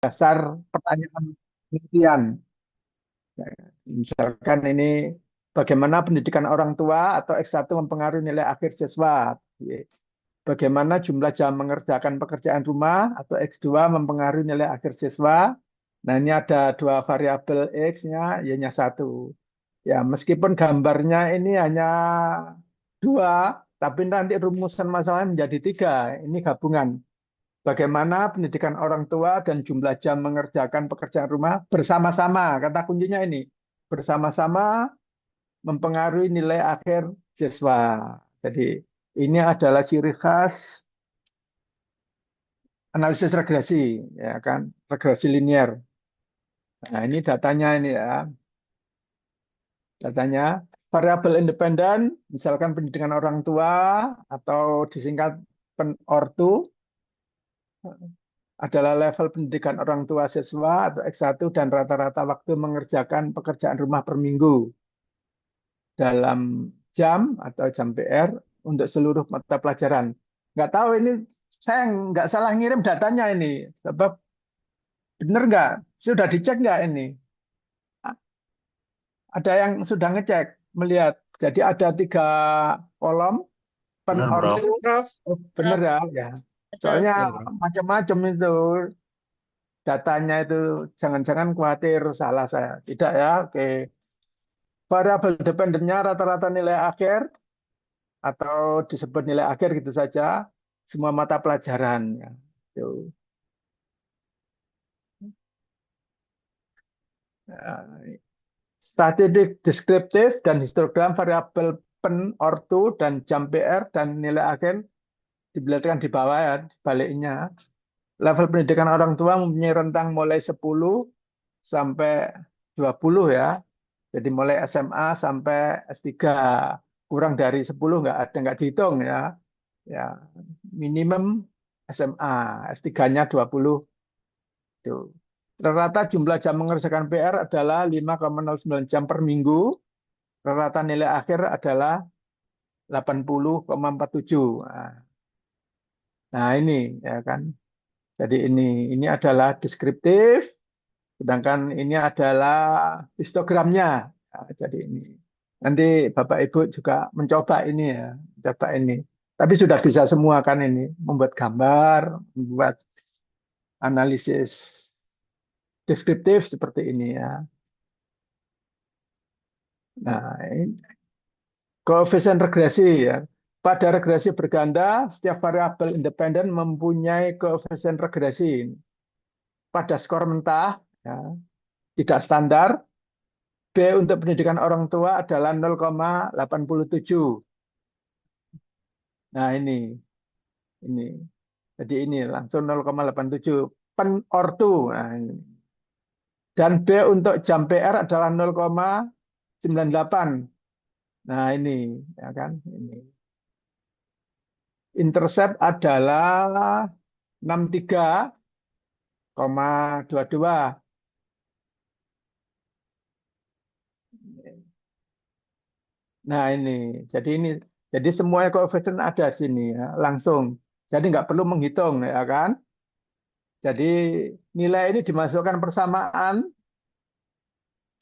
dasar pertanyaan penelitian. Ya, misalkan ini bagaimana pendidikan orang tua atau X1 mempengaruhi nilai akhir siswa. Bagaimana jumlah jam mengerjakan pekerjaan rumah atau X2 mempengaruhi nilai akhir siswa. Nah, ini ada dua variabel X-nya, Y-nya satu. Ya, meskipun gambarnya ini hanya dua, tapi nanti rumusan masalahnya menjadi tiga. Ini gabungan. Bagaimana pendidikan orang tua dan jumlah jam mengerjakan pekerjaan rumah bersama-sama. Kata kuncinya ini, bersama-sama mempengaruhi nilai akhir siswa. Jadi ini adalah ciri khas analisis regresi, ya kan, regresi linier. Nah, ini datanya ini ya, datanya variabel independen, misalkan pendidikan orang tua atau disingkat PEN-ORTU adalah level pendidikan orang tua siswa atau X1 dan rata-rata waktu mengerjakan pekerjaan rumah per minggu dalam jam atau jam PR untuk seluruh mata pelajaran. Nggak tahu ini saya nggak salah ngirim datanya ini, sebab benar nggak? Sudah dicek nggak ini? Ada yang sudah ngecek, melihat. Jadi ada tiga kolom, pen Benar, ortu, Bro. Prof, oh, bener Prof, ya, ya. betul. Soalnya Iya, Bro. macam-macam itu datanya itu, jangan-jangan khawatir salah saya. Tidak ya, oke. Variabel dependennya rata-rata nilai akhir atau disebut nilai akhir gitu saja, semua mata pelajaran. Ya. Itu. Nah, statistik deskriptif dan histogram variabel pen, ortu, dan jam PR dan nilai akhir diperlihatkan di bawah ya, baliknya. Level pendidikan orang tua mempunyai rentang mulai 10 sampai 20 ya. Jadi mulai SMA sampai S3. Kurang dari 10 nggak dihitung ya. Ya, minimum SMA, S3-nya 20 itu. Rata jumlah jam mengerjakan PR adalah 5,09 jam per minggu. Rata nilai akhir adalah 80,47. Nah, ini ya kan. Jadi ini adalah deskriptif, sedangkan ini adalah histogramnya. Nah, jadi ini. Nanti Bapak Ibu juga mencoba ini ya, coba ini. Tapi sudah bisa semua kan ini, membuat gambar, membuat analisis deskriptif seperti ini ya. Nah, ini koefisien regresi ya. Pada regresi berganda, setiap variabel independen mempunyai koefisien regresi. Pada skor mentah, ya, tidak standar, B untuk pendidikan orang tua adalah 0,87. Nah, ini. Jadi ini langsung 0,87 pen ortu. Nah, ini. Dan B untuk jam PR adalah 0,98. Nah, ini ya kan, ini. Intercept adalah 63,22. Nah, jadi semua koefisien ada sini ya, langsung. Jadi nggak perlu menghitung ya kan. Jadi nilai ini dimasukkan persamaan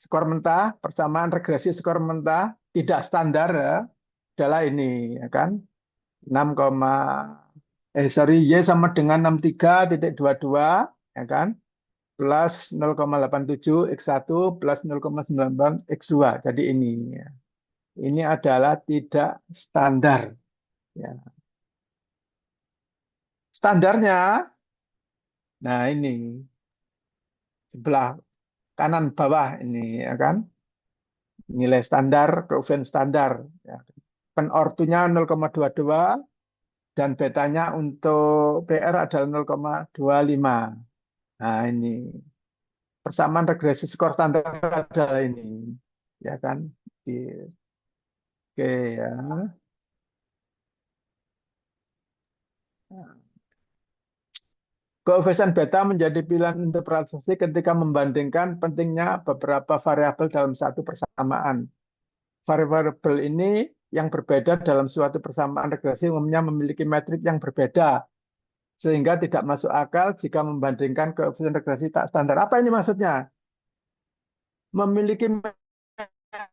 skor mentah, persamaan regresi skor mentah tidak standar ya, adalah ini ya kan. 6, sorry, Y sama dengan 63,22 ya kan, plus 0,87 X1 plus 0,98 X2. Jadi ini ya. Ini adalah tidak standar ya. Standarnya, nah ini sebelah kanan bawah ini ya kan, nilai standar, koefisien standar ya. Penortunya 0,22 dan betanya untuk PR adalah 0,25. Nah, ini persamaan regresi skor standar adalah ini. Ya kan? Oke ya. Koefisien beta menjadi pilihan interpretasi ketika membandingkan pentingnya beberapa variabel dalam satu persamaan. Variabel ini yang berbeda dalam suatu persamaan regresi umumnya memiliki metrik yang berbeda. sehingga tidak masuk akal jika membandingkan koefisien regresi tak standar. Apa ini maksudnya? Memiliki metrik yang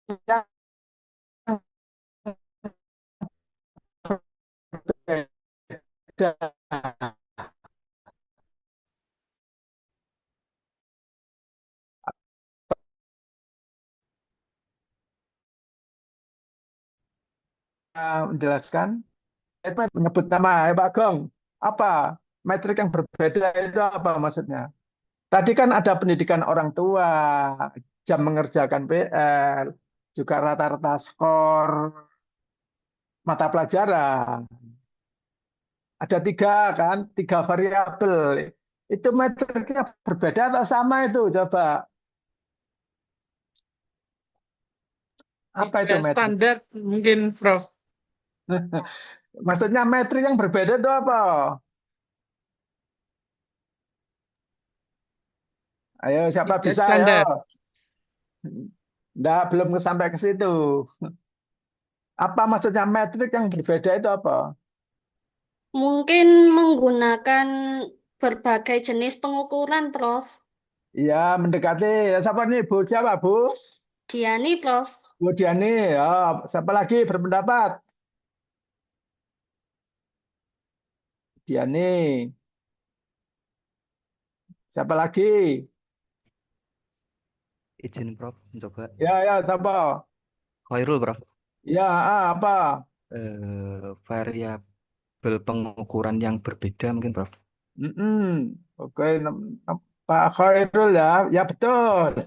berbeda. Menjelaskan, menyebut nama, Pak Gong. Apa metrik yang berbeda itu apa maksudnya? Tadi kan ada pendidikan orang tua, jam mengerjakan PR, juga rata-rata skor mata pelajaran. Ada tiga kan, tiga variabel. Itu metriknya berbeda atau sama itu? Coba. Apa itu Tidak metrik? standar mungkin, Prof. Maksudnya metrik yang berbeda itu apa? Ayo, siapa Tidak bisa? Ayo. standar. Enggak, belum sampai ke situ. Apa maksudnya metrik yang berbeda itu apa? Mungkin menggunakan berbagai jenis pengukuran, Prof. Iya, mendekati. Siapa nih? Bu siapa, Bu? Diani, Prof. Bu Diani. Ya, siapa lagi berpendapat? Diani. Siapa lagi? Izin Prof, mencoba. Ya, ya, siapa? Khairul Prof. Ya, apa? Variabel pengukuran yang berbeda mungkin Prof. Mm-mm. Oke, Pak Khairul ya, ya betul.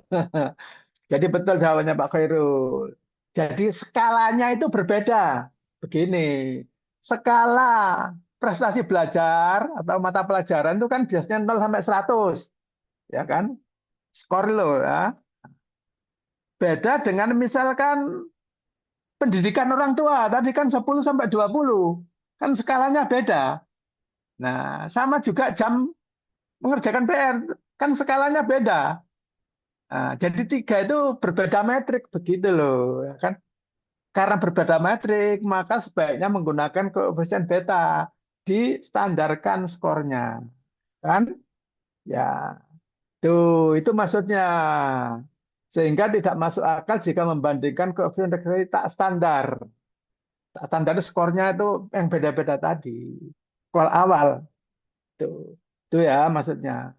Jadi betul jawabannya Pak Khairul. Jadi skalanya itu berbeda. Begini, skala prestasi belajar atau mata pelajaran itu kan biasanya 0 sampai 100, ya kan? Skor lo ya. Beda dengan misalkan pendidikan orang tua, tadi kan 10 sampai 20. Kan skalanya beda. Nah, sama juga jam mengerjakan PR, kan skalanya beda. Nah, jadi tiga itu berbeda metrik begitu loh, ya kan? Karena berbeda metrik, maka sebaiknya menggunakan koefisien beta distandarkan skornya, kan? Ya, itu maksudnya. Sehingga tidak masuk akal jika membandingkan koefisien regresi tak standar. Tak standar itu skornya itu yang beda-beda tadi. Skor awal itu, itu ya maksudnya.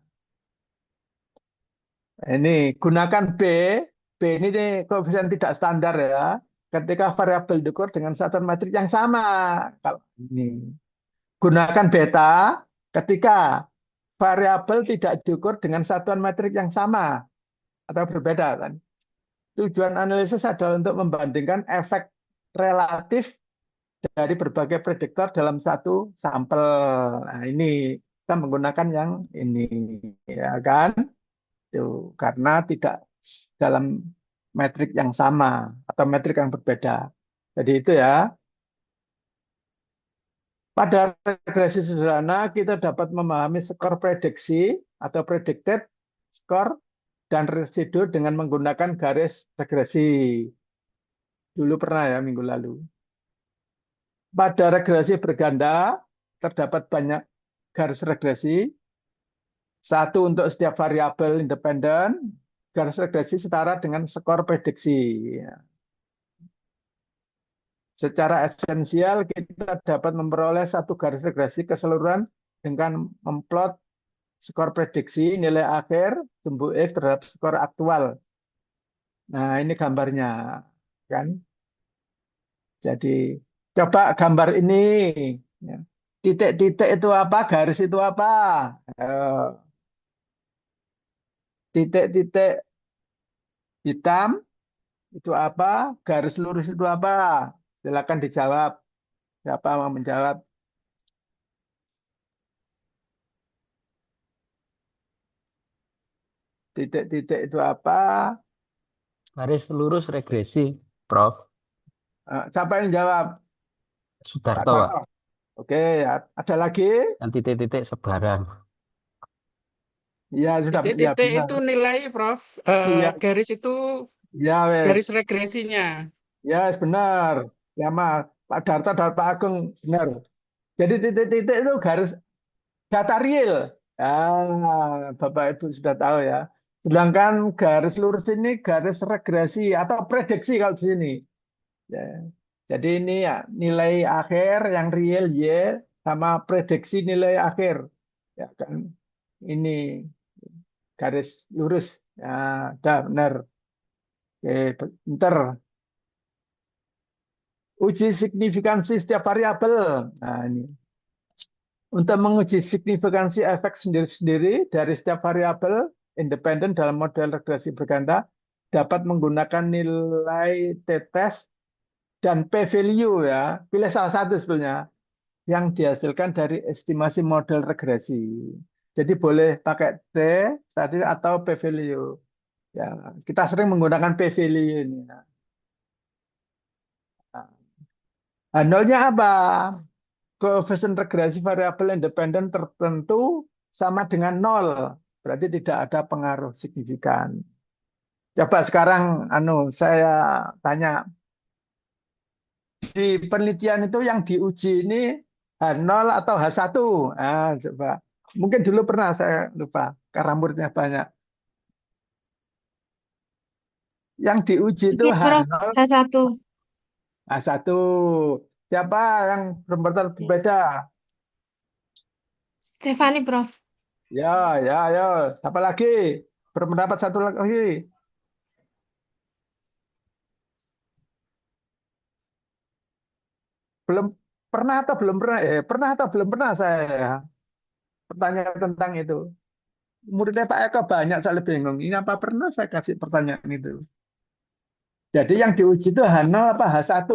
Ini gunakan B ini koefisien tidak standar ya. Ketika variabel diukur dengan satuan metrik yang sama. Kalau ini gunakan beta ketika variabel tidak diukur dengan satuan metrik yang sama atau berbeda kan. Tujuan analisis adalah untuk membandingkan efek relatif dari berbagai prediktor dalam satu sampel. Nah, ini kita menggunakan yang ini ya kan. Itu karena tidak dalam metrik yang sama atau metrik yang berbeda. Jadi itu ya. Pada regresi sederhana kita dapat memahami skor prediksi atau predicted skor dan residu dengan menggunakan garis regresi. Dulu pernah ya minggu lalu. Pada regresi berganda terdapat banyak garis regresi. Satu untuk setiap variabel independen, garis regresi setara dengan skor prediksi. Secara esensial kita dapat memperoleh satu garis regresi keseluruhan dengan memplot skor prediksi nilai akhir sumbu X terhadap skor aktual. Nah, ini gambarnya kan. Jadi coba gambar ini. Ya. Titik-titik itu apa? Garis itu apa? Titik-titik hitam itu apa? Garis lurus itu apa? Silakan dijawab. Siapa mau menjawab? Titik-titik itu apa? Garis lurus regresi, Prof. Siapa yang jawab? Pak Sudarto, Pak. Toto. Oke, ya. Ada lagi? Yang titik-titik sebaran. Ya sudah, ya Titik-titik benar. itu nilai, Prof. Iya, Garis itu ya wes. garis regresinya. Ya wes, benar. Ya Mas, Pak Darto dan Pak Agung benar. Jadi titik-titik itu garis data real. Ah, Bapak Ibu sudah tahu ya. Sedangkan garis lurus ini garis regresi atau prediksi kalau di sini. Ya. Jadi ini ya nilai akhir yang real Y sama prediksi nilai akhir. Ya kan. Ini garis lurus. Nah, udah benar. Oke, bentar. Uji signifikansi setiap variabel. Nah, ini. Untuk menguji signifikansi efek sendiri-sendiri dari setiap variabel independen dalam model regresi berganda dapat menggunakan nilai t-test dan p-value ya. Pilih salah satu sebenarnya yang dihasilkan dari estimasi model regresi. Jadi boleh pakai T saat ini atau p-value. Ya, kita sering menggunakan p-value ini. Nah, nolnya apa? Koefisien regresi variabel independen tertentu sama dengan nol. Berarti tidak ada pengaruh signifikan. Coba sekarang saya tanya, di penelitian itu yang diuji ini H0 atau H1? Ah, coba. Mungkin dulu pernah, saya lupa, karena muridnya banyak. Yang diuji itu Oke, Prof. H0, H1. H1. Siapa yang berpendapat berbeda? Stefani, Prof. Ya, ya, ya. Siapa lagi? Berpendapat satu lagi. Belum pernah atau belum pernah? Pernah atau belum pernah saya bertanya tentang itu. Muridnya Pak Eko banyak, saya bingung. Ini apa pernah saya kasih pertanyaan itu? Jadi yang diuji itu H0 apa H1?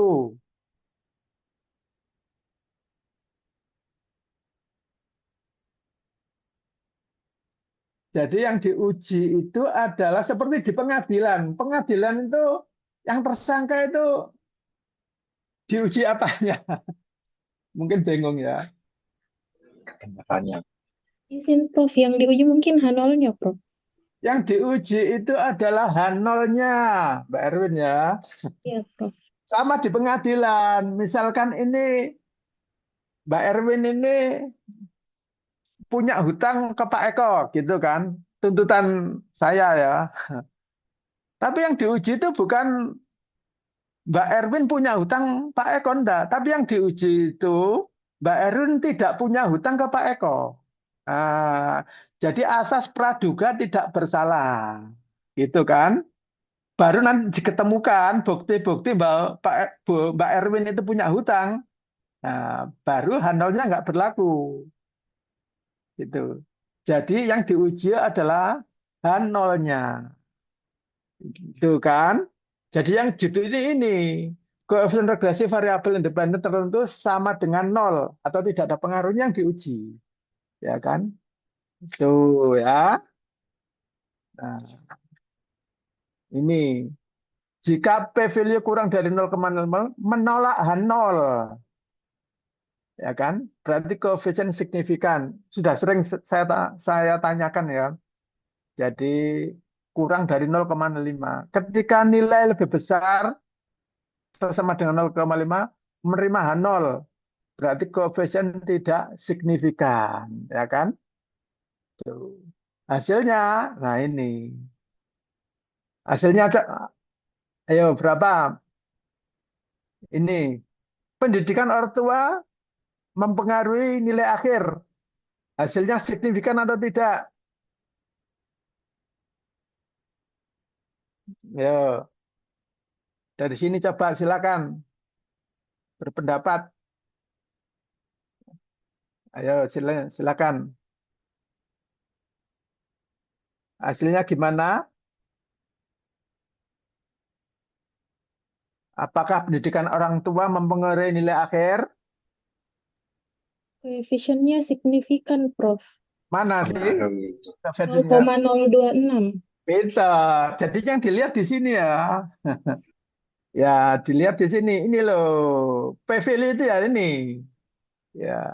Jadi yang diuji itu adalah seperti di pengadilan. Pengadilan itu yang tersangka itu diuji apanya? Mungkin bingung ya. Kebanyakannya. Izin, Prof. Yang diuji mungkin H0-nya, Prof. Yang diuji itu adalah H0-nya, Mbak Erwin ya. Iya, Prof. Sama di pengadilan. Misalkan ini Mbak Erwin ini punya hutang ke Pak Eko, gitu kan? Tuntutan saya ya. Tapi yang diuji itu bukan Mbak Erwin punya hutang Pak Eko, enggak. Tapi yang diuji itu Mbak Erwin tidak punya hutang ke Pak Eko. Nah, jadi asas praduga tidak bersalah, gitu kan? Baru nanti diketemukan bukti-bukti Mbak Erwin itu punya hutang. Nah, baru H0-nya nggak berlaku, gitu. Jadi yang diuji adalah H0-nya, gitu kan? Jadi yang judul ini koefisien regresi variabel independen tertentu sama dengan nol atau tidak ada pengaruhnya yang diuji, ya kan? Itu ya. Nah, ini jika p-value kurang dari 0,00 menolak H0, ya kan? Berarti koefisien signifikan. Sudah sering saya tanyakan ya. Jadi kurang dari 0,5. Ketika nilai lebih besar atau sama dengan 0,5 menerima H0, berarti koefisien tidak signifikan, ya kan? Tuh. Hasilnya, nah ini. Hasilnya ayo berapa? Ini pendidikan orang tua mempengaruhi nilai akhir. Hasilnya signifikan atau tidak? Ya, dari sini coba silakan berpendapat. Ayo silakan. Hasilnya gimana? Apakah pendidikan orang tua mempengaruhi nilai akhir? Koefisiennya signifikan, Prof. Mana sih versinya? 0,026. Pintar. Jadi yang dilihat di sini ya. Ya, dilihat di sini. Ini loh. PVL itu ya ini. Ya,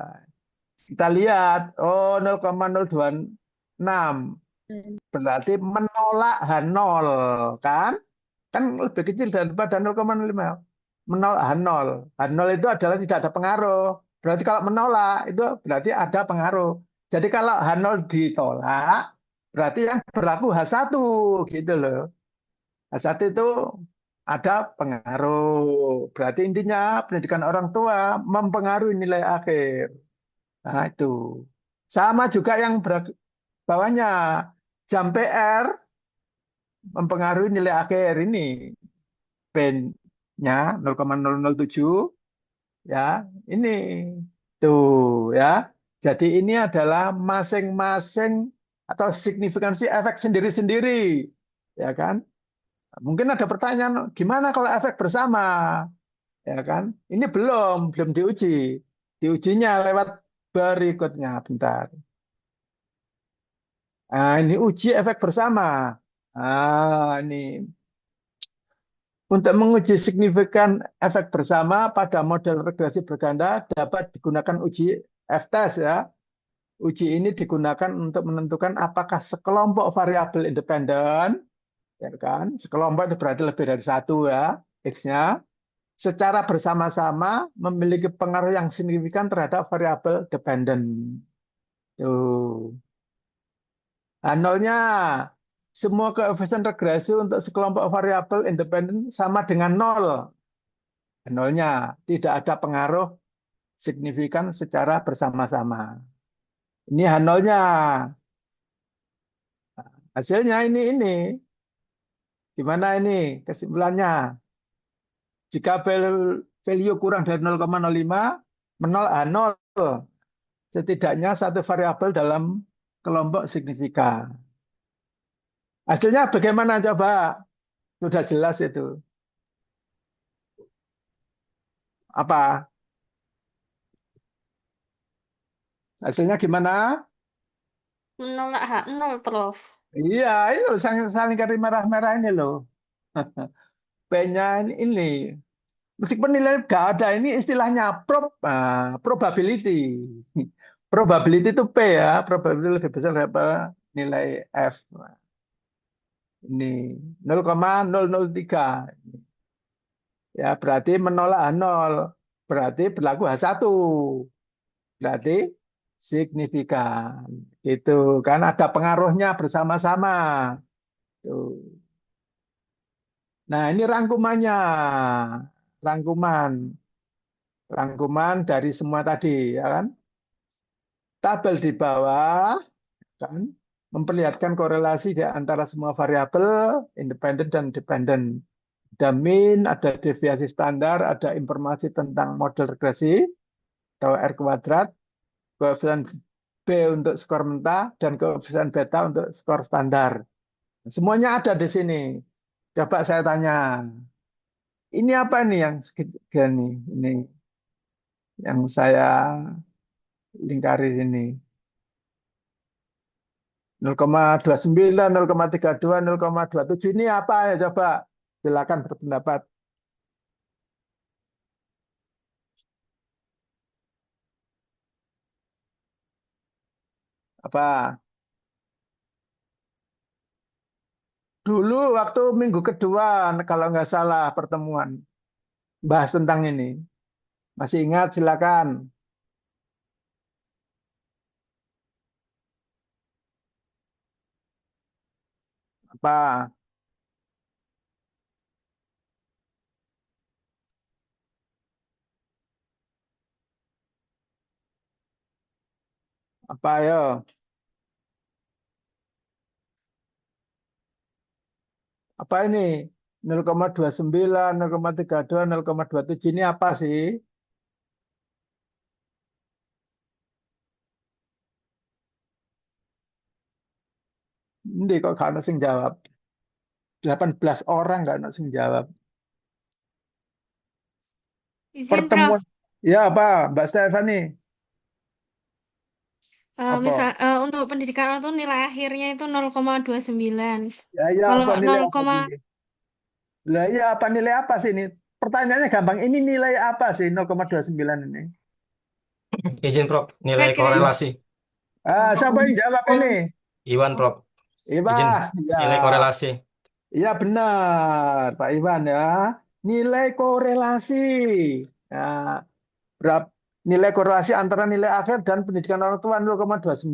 kita lihat. Oh, 0,026. Berarti menolak H0 kan? Kan lebih kecil daripada 0,05. Menolak H0. H0 itu adalah tidak ada pengaruh. Berarti kalau menolak itu berarti ada pengaruh. Jadi kalau H0 ditolak, berarti yang berlaku H1 gitu loh. H1 itu ada pengaruh. Berarti intinya pendidikan orang tua mempengaruhi nilai akhir. Nah, itu. Sama juga yang bawahnya. Jam PR mempengaruhi nilai akhir ini. P-nya 0,007 ya. Ini tuh ya. Jadi ini adalah masing-masing atau signifikansi efek sendiri-sendiri. Ya kan? Mungkin ada pertanyaan, gimana kalau efek bersama? Ya kan? Ini belum diuji. Diujinya lewat berikutnya, bentar. Nah, ini uji efek bersama. Ini untuk menguji signifikan efek bersama pada model regresi berganda dapat digunakan uji F-test ya. Uji ini digunakan untuk menentukan apakah sekelompok variabel independen, ya kan? Sekelompok itu berarti lebih dari satu ya, X-nya, secara bersama-sama memiliki pengaruh yang signifikan terhadap variabel dependen. Tuh. Nolnya, semua koefisien regresi untuk sekelompok variabel independen sama dengan nol. Nolnya, tidak ada pengaruh signifikan secara bersama-sama. Ini H0-nya. Hasilnya ini. Gimana ini kesimpulannya? Jika value kurang dari 0,05, menol H0. Setidaknya satu variabel dalam kelompok signifikan. Hasilnya bagaimana coba? Sudah jelas itu. Apa? Hasilnya gimana? Menolak H0, Prof. Iya, ini loh, saling garis merah-merah ini loh. P-nya ini. Meskipun nilai nggak ada, ini istilahnya probability. Probability itu P ya, probability lebih besar daripada nilai F. Ini 0,003. Ya, berarti menolak H0. Berarti berlaku H1. Berarti signifikan. Gitu kan ada pengaruhnya bersama-sama. Tuh. Nah, ini rangkumannya. Rangkuman dari semua tadi ya kan. Tabel di bawah kan memperlihatkan korelasi di antara semua variabel independen dan dependen. Ada mean, ada deviasi standar, ada informasi tentang model regresi atau R kuadrat, koefisien B untuk skor mentah, dan koefisien beta untuk skor standar. Semuanya ada di sini. Coba saya tanya, ini apa nih yang segitiga nih? Ini yang saya lingkari ini. 0,29, 0,32, 0,27 ini apa ya coba? Silakan berpendapat. Apa? Dulu waktu minggu kedua, kalau nggak salah pertemuan, bahas tentang ini. Masih ingat, silakan. Apa? Apa ya? Apa ini? 0,29, 0,32, 0,27 ini apa sih? Ini kok gak ada yang jawab. 18 orang gak ada yang jawab. Izin, Prof. Pertemuan. Ya apa, Mbak Stefani? Apa? Untuk pendidikan orang tuh nilai akhirnya itu 0,29. Ya Kalau apa nilai 0, apa sih? Lah ya apa nilai apa sih ini? Pertanyaannya gampang. Ini nilai apa sih 0,29 ini? Izin, Prof. Nilai Regresi. korelasi. Siapa yang jawab ini? Iwan, Prof. Izin Iwan, ya. nilai korelasi. Iya benar, Pak Iwan ya. Nilai korelasi. Nah, berapa nilai korelasi antara nilai akhir dan pendidikan orang tua 0,29.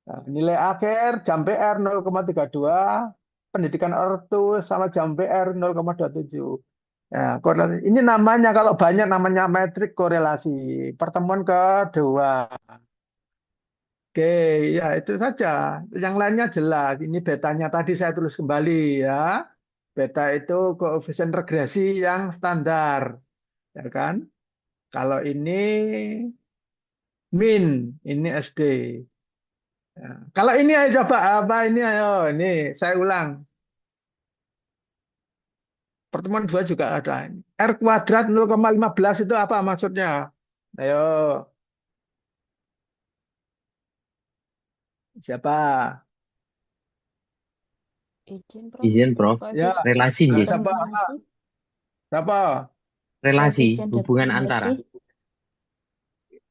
Nah, nilai akhir jam PR 0,32, pendidikan ortu sama jam PR 0,27. Nah, korelasi. Ini namanya kalau banyak namanya metrik korelasi. Pertemuan kedua. Oke, ya itu saja. Yang lainnya jelas. Ini betanya tadi saya tulis kembali ya. Beta itu koefisien regresi yang standar, ya kan? Kalau ini min, ini SD. Ya. Kalau ini ayo coba apa ini ayo, ini saya ulang. Pertemuan dua juga ada. R kuadrat 0,15 itu apa maksudnya? Ayo, siapa? Izin, Prof. Ya, Relasi, nah, nggih. siapa? Siapa? Relasi, hubungan antara.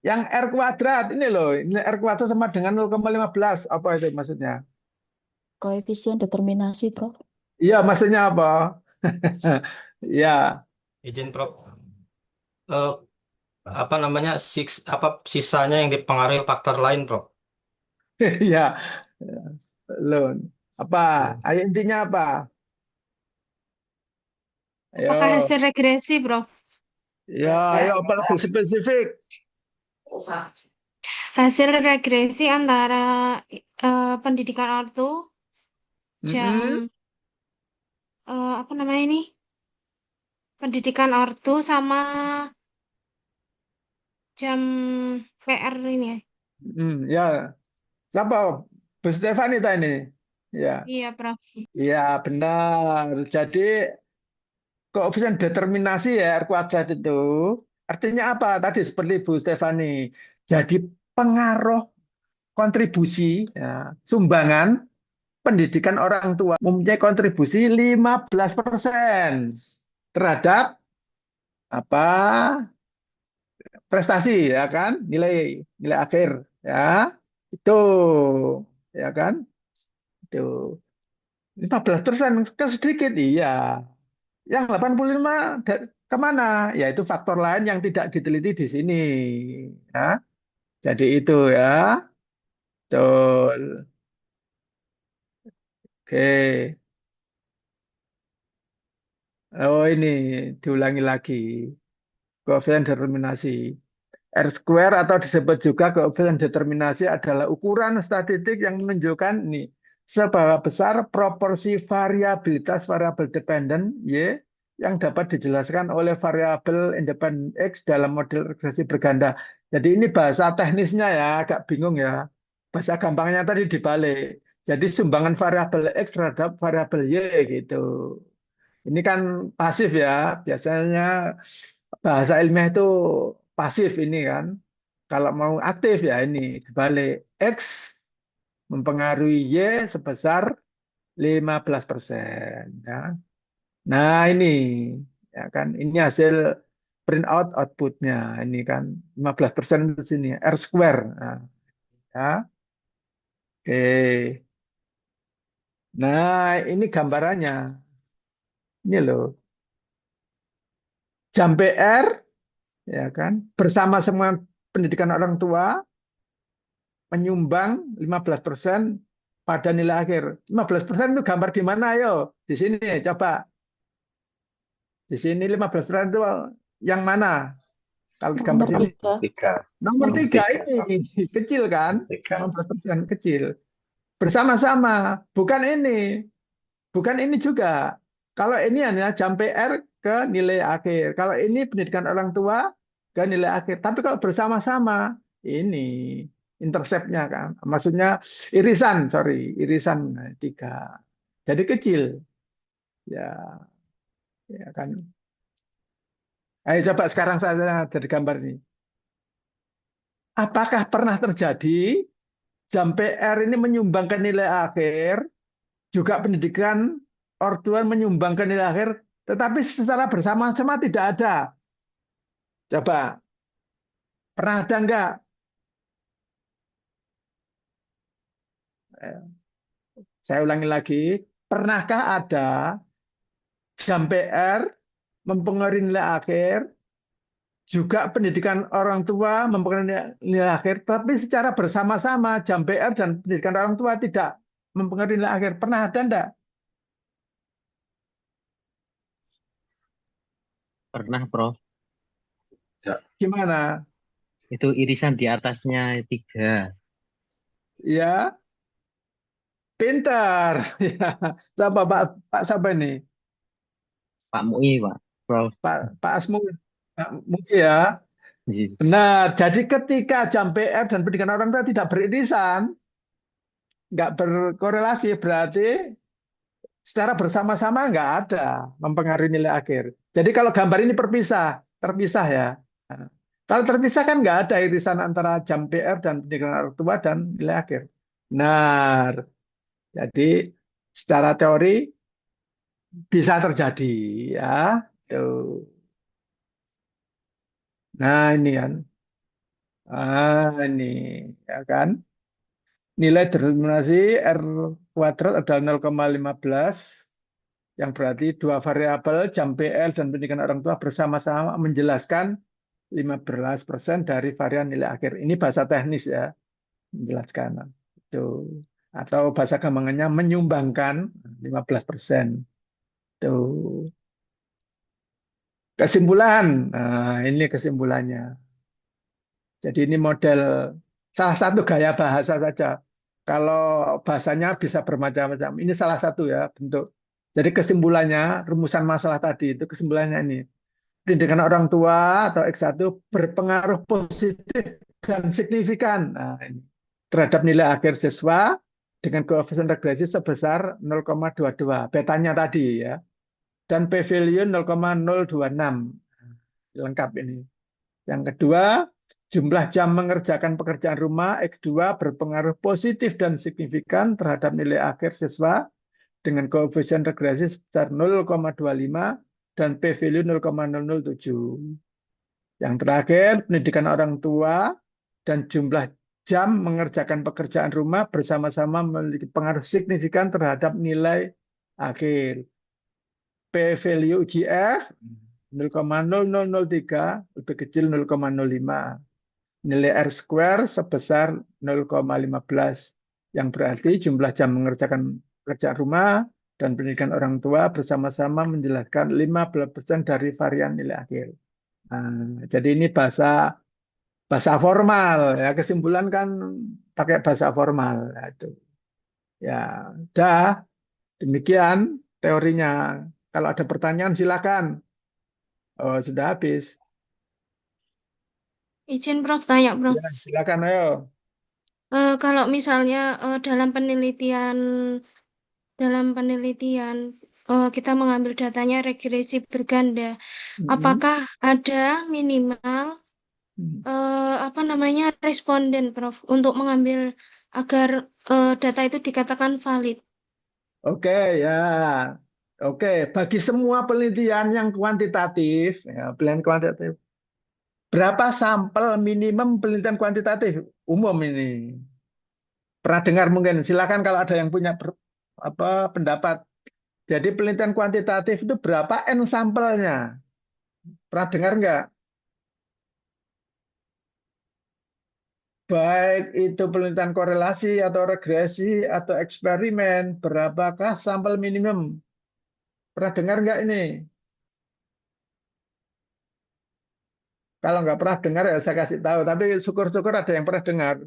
Yang R kuadrat ini loh, ini R kuadrat sama dengan 0,15. Apa itu maksudnya? Koefisien determinasi, Prof. Iya, maksudnya apa? Ya, Izin Prof. Eh, apa namanya sisanya yang dipengaruhi faktor lain, Prof. ya, loh. Apa? Ayo intinya apa? Apakah Ayo, hasil regresi, Bro? ya, ayo apa lebih spesifik? Hasil regresi antara pendidikan ortu jam Mm-mm. apa namanya ini? Pendidikan ortu sama jam PR ini ya. Ya, siapa? Bu Stefani tadi ini. Ya, Iya, Prof. ya benar. Jadi koefisien determinasi ya R kuadrat itu artinya apa? Tadi seperti Bu Stefani. Jadi pengaruh kontribusi ya, sumbangan pendidikan orang tua mempunyai kontribusi 15% terhadap apa prestasi ya kan nilai nilai akhir ya itu ya kan itu 15% kan sedikit iya yang 85 kemana ya itu faktor lain yang tidak diteliti di sini ya jadi itu ya betul oke oh ini diulangi lagi koefisien determinasi R square atau disebut juga koefisien determinasi adalah ukuran statistik yang menunjukkan nih seberapa besar proporsi variabilitas variabel dependen Y yang dapat dijelaskan oleh variabel independen X dalam model regresi berganda. Jadi ini bahasa teknisnya ya, agak bingung ya. Bahasa gampangnya tadi dibalik. Jadi sumbangan variabel X terhadap variabel Y gitu. Ini kan pasif ya. Biasanya bahasa ilmiah itu pasif ini kan. Kalau mau aktif ya ini dibalik X mempengaruhi Y sebesar 15%. Ya. Nah ini ya kan ini hasil print out outputnya ini kan 15% di sini R square. Nah, ya. Oke. Nah ini gambarannya. Ini loh. Jam PR ya kan bersama semua pendidikan orang tua menyumbang 15% pada nilai akhir. 15% itu gambar di mana ayo? Di sini coba. Di sini 15% itu yang mana? Kalau di gambar Nomor sini. 3. Tiga. Nomor Nomor 3 tiga. ini kecil kan? Tiga. 15% kecil. Bersama-sama. Bukan ini juga. Kalau ini hanya jam PR ke nilai akhir. Kalau ini pendidikan orang tua ke nilai akhir. Tapi kalau bersama-sama ini interceptnya kan. Maksudnya irisan 3. Jadi kecil. Ya, ya kan. Ayo coba sekarang saya jadi gambar ini. Apakah pernah terjadi jam PR ini menyumbangkan nilai akhir, juga pendidikan ortuan menyumbangkan nilai akhir, tetapi secara bersama-sama tidak ada. Coba, pernah ada enggak? Saya ulangi lagi, pernahkah ada jam PR mempengaruhi nilai akhir, juga pendidikan orang tua mempengaruhi nilai akhir, tapi secara bersama-sama jam PR dan pendidikan orang tua tidak mempengaruhi nilai akhir? Pernah ada enggak? Pernah, Prof. Gimana? Itu irisan di atasnya 3. Ya, pintar. Ya, siapa Pak siapa ini? Pak MUI, Pak. Prof. Pak Asmu, Pak Muki ya. Ji. Benar. Jadi ketika jam PR dan pendidikan orang tua tidak beririsan, nggak berkorelasi, berarti secara bersama-sama nggak ada mempengaruhi nilai akhir. Jadi kalau gambar ini terpisah ya. Nah, kalau terpisah kan nggak ada irisan antara jam PR dan pendidikan orang tua dan nilai akhir. Benar. Jadi secara teori bisa terjadi ya. Tuh. Nah ini kan. Ini ya kan. Nilai determinasi R kuadrat adalah 0,15 yang berarti dua variabel jam PL dan pendidikan orang tua bersama-sama menjelaskan 15% dari varian nilai akhir. Ini bahasa teknis ya, menjelaskan. Itu. Atau bahasa gampangnya menyumbangkan 15%. Tuh. Kesimpulan. Nah, ini kesimpulannya. Jadi ini model salah satu gaya bahasa saja. Kalau bahasanya bisa bermacam-macam. Ini salah satu ya bentuk. Jadi kesimpulannya, rumusan masalah tadi itu kesimpulannya ini. Pendidikan orang tua atau X1 berpengaruh positif dan signifikan terhadap nilai akhir siswa dengan koefisien regresi sebesar 0,22. Betanya tadi ya. Dan p-value 0,026. Lengkap ini. Yang kedua, jumlah jam mengerjakan pekerjaan rumah X2 berpengaruh positif dan signifikan terhadap nilai akhir siswa dengan koefisien regresi sebesar 0,25 dan p-value 0,007. Yang terakhir, pendidikan orang tua dan jumlah jam mengerjakan pekerjaan rumah bersama-sama memiliki pengaruh signifikan terhadap nilai akhir. P-value UGF 0,0003, lebih kecil 0,05. Nilai R square sebesar 0,15, yang berarti jumlah jam mengerjakan pekerjaan rumah dan pendidikan orang tua bersama-sama menjelaskan 15% dari varian nilai akhir. Nah, jadi ini bahasa formal ya, kesimpulan kan pakai bahasa formal ya, itu. Ya, dah demikian teorinya. Kalau ada pertanyaan silakan. Oh, sudah habis. Izin Prof tanya Prof. Ya, silakan ayo. Kalau misalnya dalam penelitian kita mengambil datanya regresi berganda, apakah ada minimal responden Prof untuk mengambil agar data itu dikatakan valid? Oke ya. Oke, bagi semua penelitian yang kuantitatif, ya, penelitian kuantitatif, berapa sampel minimum penelitian kuantitatif umum ini? Pernah dengar mungkin? Silakan kalau ada yang punya pendapat. Jadi penelitian kuantitatif itu berapa N sampelnya? Pernah dengar nggak? Baik itu penelitian korelasi atau regresi atau eksperimen, berapakah sampel minimum? Pernah dengar nggak ini? Kalau nggak pernah dengar ya saya kasih tahu. Tapi syukur-syukur ada yang pernah dengar.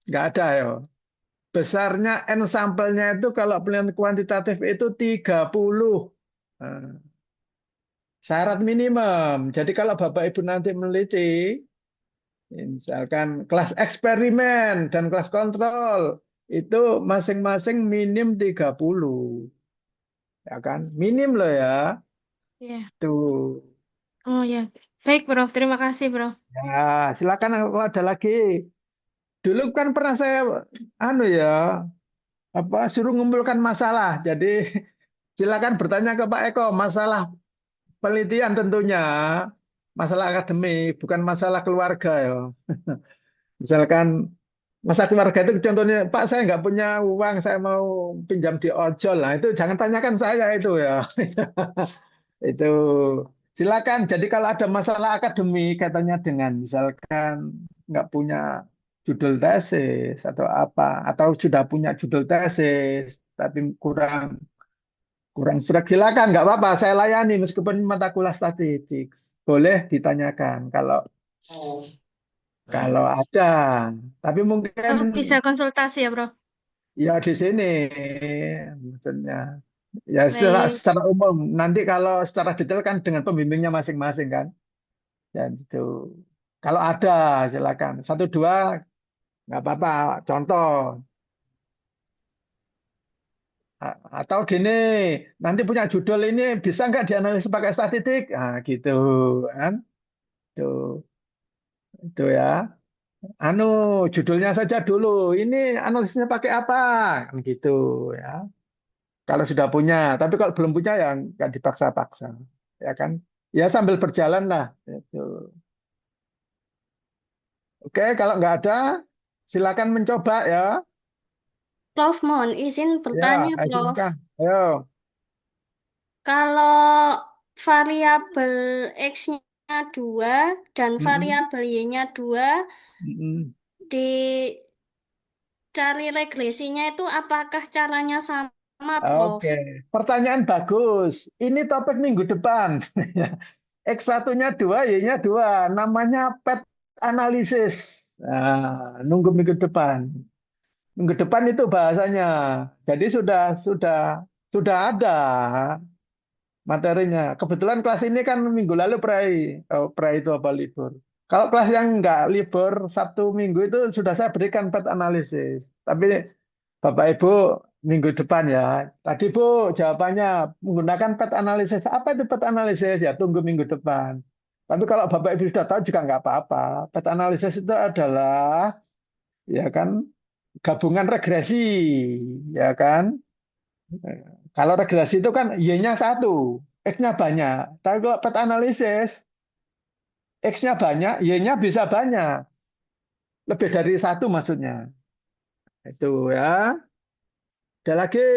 Nggak ada ya. Besarnya N sampelnya itu kalau penelitian kuantitatif itu 30. Nah, syarat minimum. Jadi kalau Bapak Ibu nanti meneliti, misalkan kelas eksperimen dan kelas kontrol, itu masing-masing minim 30. Ya kan? Minim loh ya. Ya. Tuh. Oh ya. Baik Prof, terima kasih Prof. Ya, silakan kalau ada lagi. Dulu kan pernah saya suruh ngumpulkan masalah. Jadi silakan bertanya ke Pak Eko, masalah penelitian tentunya, masalah akademik, bukan masalah keluarga ya. Misalkan Masa keluarga itu contohnya, Pak saya nggak punya uang, saya mau pinjam di ojol. Nah itu jangan tanyakan saya itu ya. Itu silakan. Jadi kalau ada masalah akademik katanya dengan misalkan nggak punya judul tesis atau apa, atau sudah punya judul tesis tapi kurang kurang serak, silakan nggak apa-apa, saya layani meskipun mata kuliah statistik boleh ditanyakan kalau kalau ada. Tapi mungkin Oh, bisa konsultasi ya, Bro. ya di sini maksudnya ya Baik. secara umum. Nanti kalau secara detail kan dengan pembimbingnya masing-masing kan. Dan itu kalau ada silakan. Satu dua nggak apa-apa. Contoh atau gini, nanti punya judul ini bisa nggak dianalisis pakai statistik? Nah, gitu kan. Tuh, itu ya. Anu judulnya saja dulu. Ini analisisnya pakai apa? Kan gitu ya. Kalau sudah punya, tapi kalau belum punya ya nggak dipaksa-paksa, ya kan? Ya sambil berjalan lah. Itu. Oke, kalau nggak ada, silakan mencoba ya. Prof, mohon izin Ya, bertanya, ayo Prof. silakan. Ayo. Kalau variabel X-nya 2 dan Mm-mm, variabel Y-nya 2 mm-mm. dicari regresinya itu apakah caranya sama, Prof? Oke, pertanyaan bagus. Ini topik minggu depan. X1-nya 2, Y-nya 2. Namanya PET analisis. Nah, nunggu minggu depan. Minggu depan itu bahasanya. Jadi sudah ada materinya. Kebetulan kelas ini kan minggu lalu prai itu apa libur. Kalau kelas yang nggak libur Sabtu Minggu itu sudah saya berikan PET analisis. Tapi Bapak Ibu minggu depan ya. Tadi Bu jawabannya menggunakan PET analisis. Apa itu PET analisis? Ya tunggu minggu depan. Tapi kalau Bapak Ibu sudah tahu juga nggak apa-apa. PET analisis itu adalah ya kan gabungan regresi, ya kan? Kalau regresi itu kan Y-nya satu, X-nya banyak. Tapi kalau PET analisis, X-nya banyak, Y-nya bisa banyak. Lebih dari satu maksudnya. Itu ya. Ada lagi?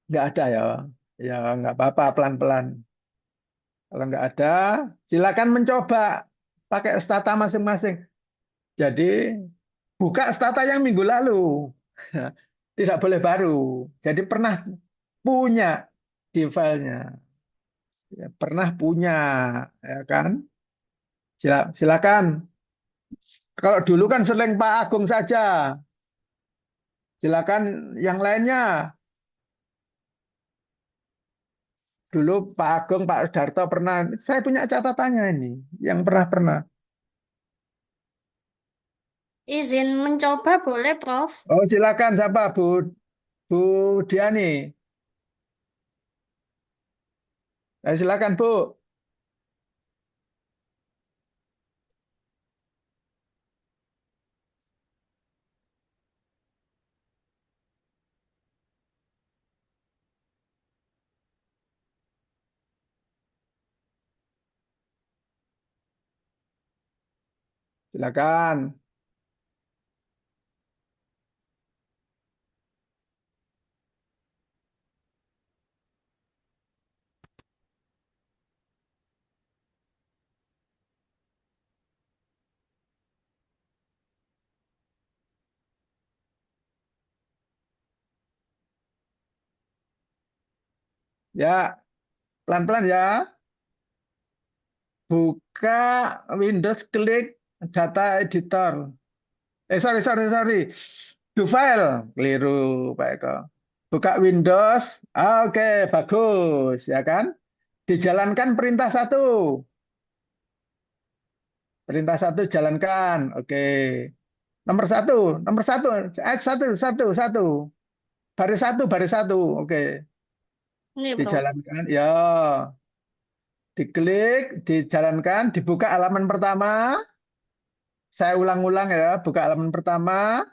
Nggak ada ya. Ya nggak apa-apa, pelan-pelan. Kalau nggak ada, silakan mencoba pakai stata masing-masing. Jadi buka stata yang minggu lalu. Tidak boleh baru. Jadi pernah punya di filenya. Ya, pernah punya, ya kan? Silakan. Kalau dulu kan sering Pak Agung saja. Silakan yang lainnya. Dulu Pak Agung, Pak Darto pernah. Saya punya catatannya ini. Yang pernah. Izin mencoba boleh, Prof? Oh, silakan siapa? Bu Diani. Silakan Bu. Silakan. Ya, pelan-pelan ya. Buka Windows, klik data editor. Sorry. Do file. Keliru, Pak Eko. Buka Windows. Oke, bagus. Ya kan? Dijalankan perintah satu. Perintah satu jalankan. Oke. Nomor satu. Satu. Baris satu. Oke. Ini, Prof. Dijalankan. Ya. Diklik, dijalankan, dibuka halaman pertama. Saya ulang-ulang ya, buka halaman pertama.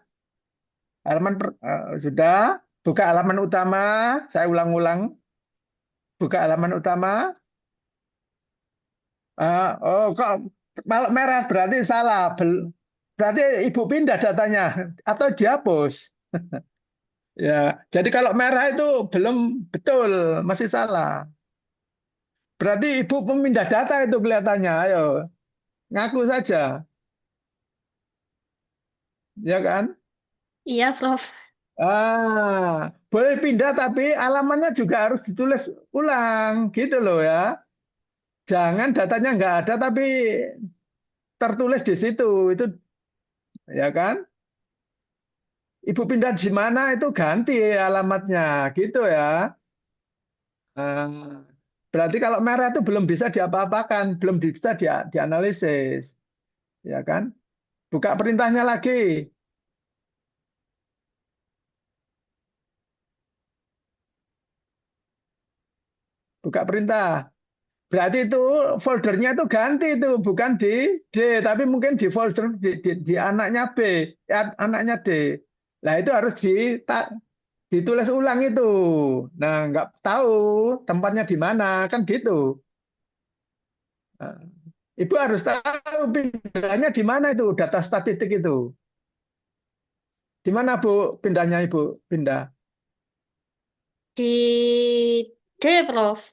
Sudah, buka halaman utama. Saya ulang-ulang, buka halaman utama. Oh, kok Kalau merah berarti salah. Berarti ibu pindah datanya atau dihapus. Ya, jadi kalau merah itu belum betul, masih salah. Berarti ibu pemindah data itu kelihatannya. Ayo, ngaku saja, ya kan? Iya, Prof. Boleh pindah tapi alamatnya juga harus ditulis ulang, gitu loh ya. Jangan datanya nggak ada tapi tertulis di situ, itu ya kan? Ibu pindah di mana itu ganti alamatnya, gitu ya. Ah, berarti kalau merah itu belum bisa diapa-apakan, belum bisa dianalisis, ya kan? Buka perintahnya lagi, buka perintah. Berarti itu foldernya itu ganti itu, bukan di D, tapi mungkin di folder di anaknya B, anaknya D. Nah itu harus ditulis ulang itu. Nah nggak tahu tempatnya di mana, kan gitu. Nah, Ibu harus tahu pindahnya di mana itu, data statistik itu. Di mana Bu pindahnya Ibu? Pindah. Di D, Prof.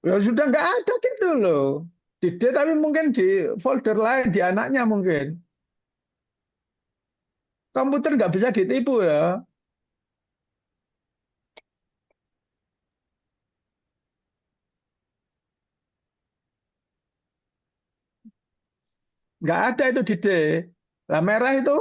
Ya sudah nggak ada gitu loh. Di D tapi mungkin di folder lain, di anaknya mungkin. Komputer nggak bisa ditipu ya. Nggak ada itu di D. Lah merah itu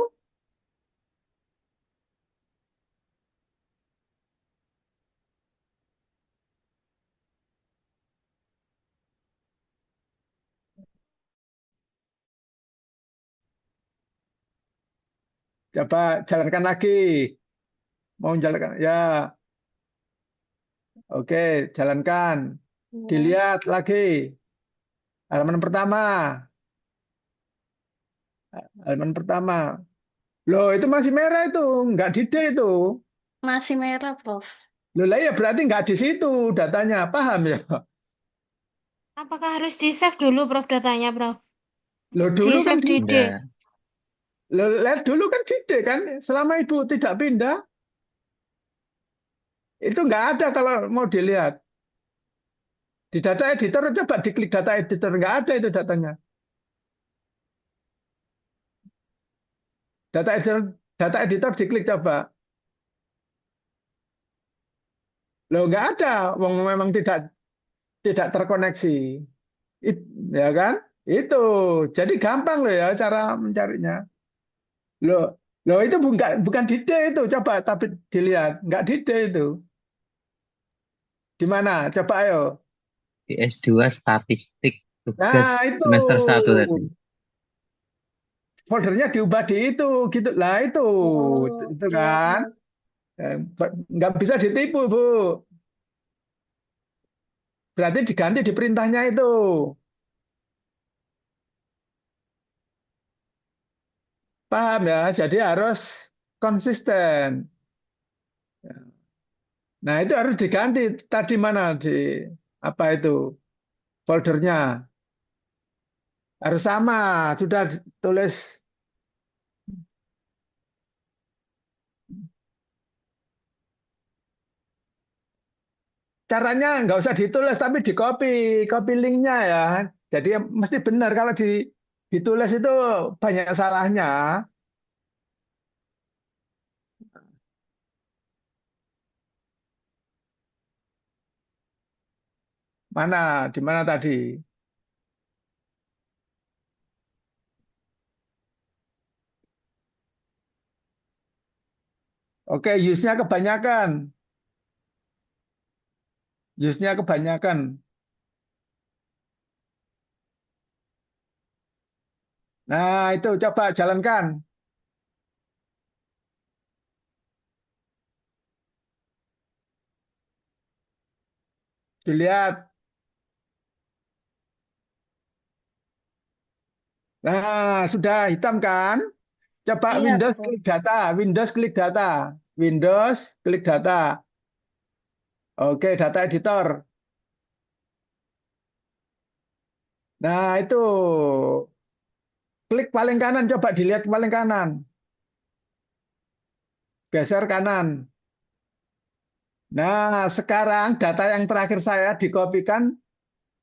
coba jalankan lagi. Mau jalankan ya. Oke, jalankan. Ya. Dilihat lagi. Halaman pertama. Halaman pertama. Loh, itu masih merah itu, nggak di D itu. Masih merah, Prof. Loh, lah ya berarti nggak di situ datanya. Paham ya? Apakah harus di-save dulu, Prof, datanya, Prof? Loh, dulu kan Di-save di D. Enggak. loh, lihat dulu kan di D kan. Selama Ibu tidak pindah, itu nggak ada kalau mau dilihat. Di data editor coba diklik data editor, nggak ada itu datanya. Data editor diklik coba. Loh, nggak ada. Wong memang tidak terkoneksi. Ya kan? Itu. Jadi gampang loh ya cara mencarinya. Loh, loh itu bukan di D itu. Coba tapi dilihat, nggak di D itu. Di mana? Coba ayo. Di S2 statistik tugas Nah, itu. semester 1 tadi. Foldernya diubah di itu gitu. Lah itu. Oh, Itu iya, kan. Prof. Eh, Nggak bisa ditipu, Bu. Berarti diganti di perintahnya itu. Paham ya? Jadi harus konsisten. Nah, itu harus diganti. Tadi mana di apa itu foldernya? Harus sama. Sudah tulis. Caranya nggak usah ditulis, tapi di copy, copy linknya ya. Jadi mesti benar kalau ditulis itu banyak salahnya. Mana? Di mana tadi? Oke, use-nya kebanyakan. Use-nya kebanyakan. Nah, itu coba jalankan. Dilihat. Nah, sudah hitam kan? Coba Iya, Windows Prof. klik data, Windows klik data, Windows klik data. Oke, data editor. Nah, itu. Klik paling kanan, coba dilihat paling kanan. Geser kanan. Nah, sekarang data yang terakhir saya dikopikan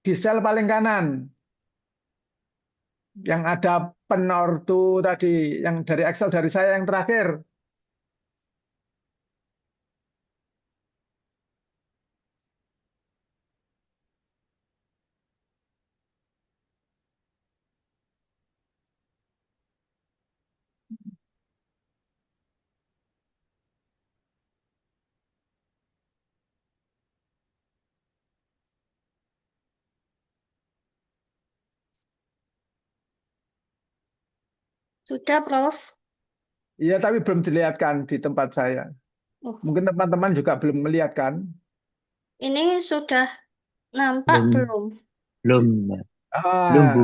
di sel paling kanan. Yang ada penortu tadi, yang dari Excel dari saya yang terakhir. Sudah, Prof. Iya, tapi belum dilihatkan di tempat saya. Oh, Mungkin teman-teman juga belum melihat kan? ini sudah nampak Belum, belum? belum, belum, Bu.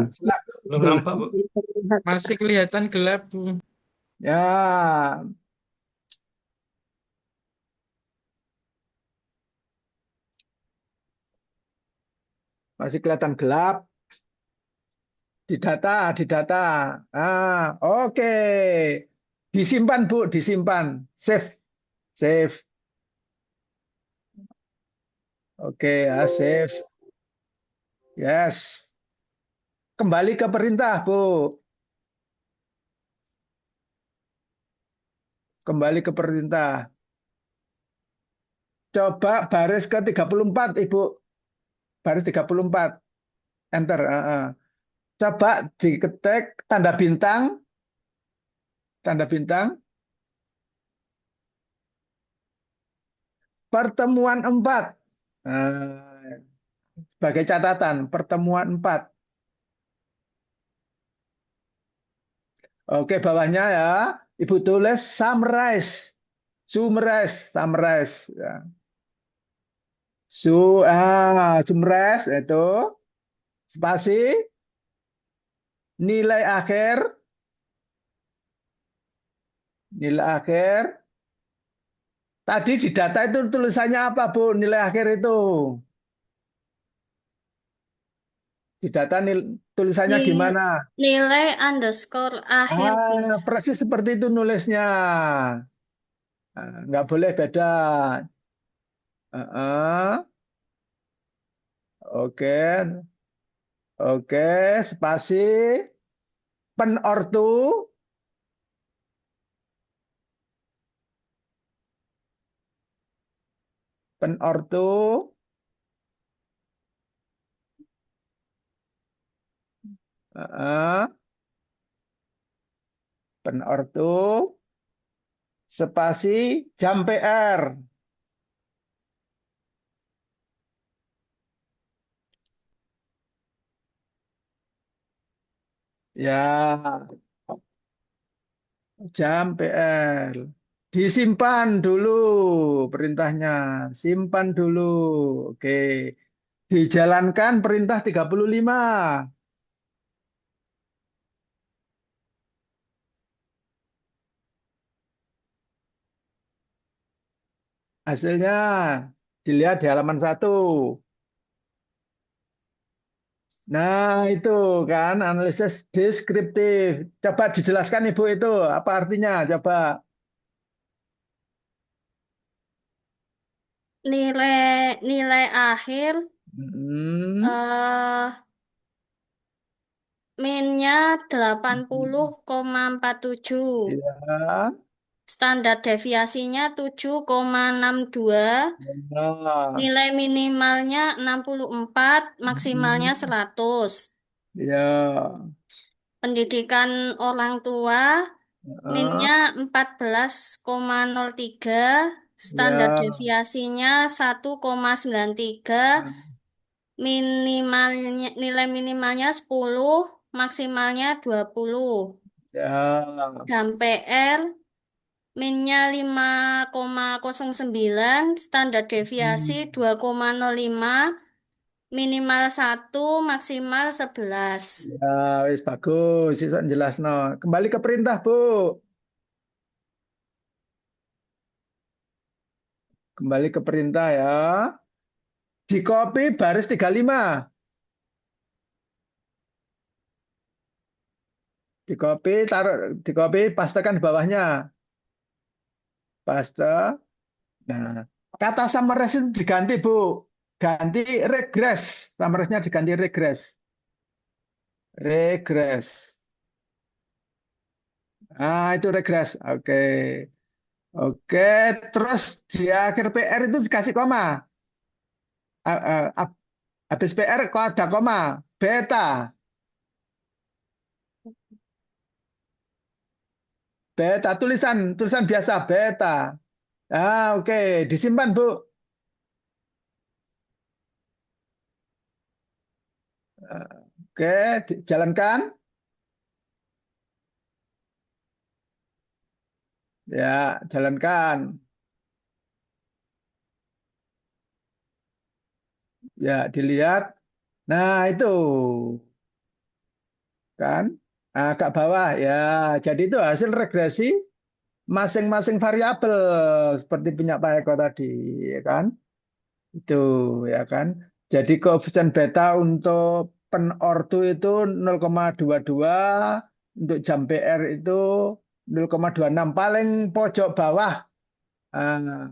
Belum nampak, Bu. Masih kelihatan gelap, Bu. Ya, masih kelihatan gelap di data. Oke. Disimpan, Bu, disimpan. Save, save. Oke, ya, save. Yes. Kembali ke perintah, Bu. Kembali ke perintah. Coba baris ke 34, Ibu. Baris 34. Enter. Coba diketik tanda bintang. Tanda bintang. Pertemuan 4. Sebagai catatan, pertemuan 4. Oke, bawahnya ya. Ibu tulis summarize. Summarize, summarize. Ya. Summarize itu spasi nilai akhir, nilai akhir. Tadi di data itu tulisannya apa, Bu? Nilai akhir itu. Di data tulisannya Ni- gimana? Nilai underscore akhir, Prof. Persis seperti itu nulisnya. Nggak boleh beda. Uh-uh. Oke, oke, spasi penortu, penortu, uh-uh. Penortu, spasi jam PR. Ya, jam PR. Disimpan dulu perintahnya. Simpan dulu. Oke. Dijalankan perintah 35. Hasilnya dilihat di halaman 1. Nah, itu kan analisis deskriptif. Coba dijelaskan Ibu itu apa artinya? Coba. Nilai akhir Hmm. eh minnya 80,47. Ya. Standar deviasinya 7,62. Nah. Nilai minimalnya 64, maksimalnya Hmm. 100. Ya. Pendidikan orang tua minnya 14,03. Standar Ya. deviasinya 1,93. Nilai minimalnya 10, maksimalnya 20. Ya. Dan PR minnya 5,09, standar deviasi 2,05, minimal 1, maksimal 11. Ya, wis bagus. Sisa jelas no. Kembali ke perintah, Bu. Kembali ke perintah ya. Di copy baris 35. Di copy, taruh di copy, pastekan di bawahnya. Paste. Nah, kata summarize itu diganti, Bu. Ganti regress. Summarize-nya diganti regress. Regress. Ah, itu regress. Oke. Oke, terus di akhir PR itu dikasih koma. Habis PR kok ada koma. Beta. Beta tulisan biasa beta. Ah, oke, disimpan, Bu. Oke, jalankan. Ya, jalankan. Ya, dilihat. Nah, itu kan agak bawah ya. Jadi itu hasil regresi masing-masing variabel seperti punya Pak Eko tadi, ya kan? Itu ya kan. Jadi koefisien beta untuk penortu itu 0,22, untuk jam PR itu 0,26, paling pojok bawah, ah,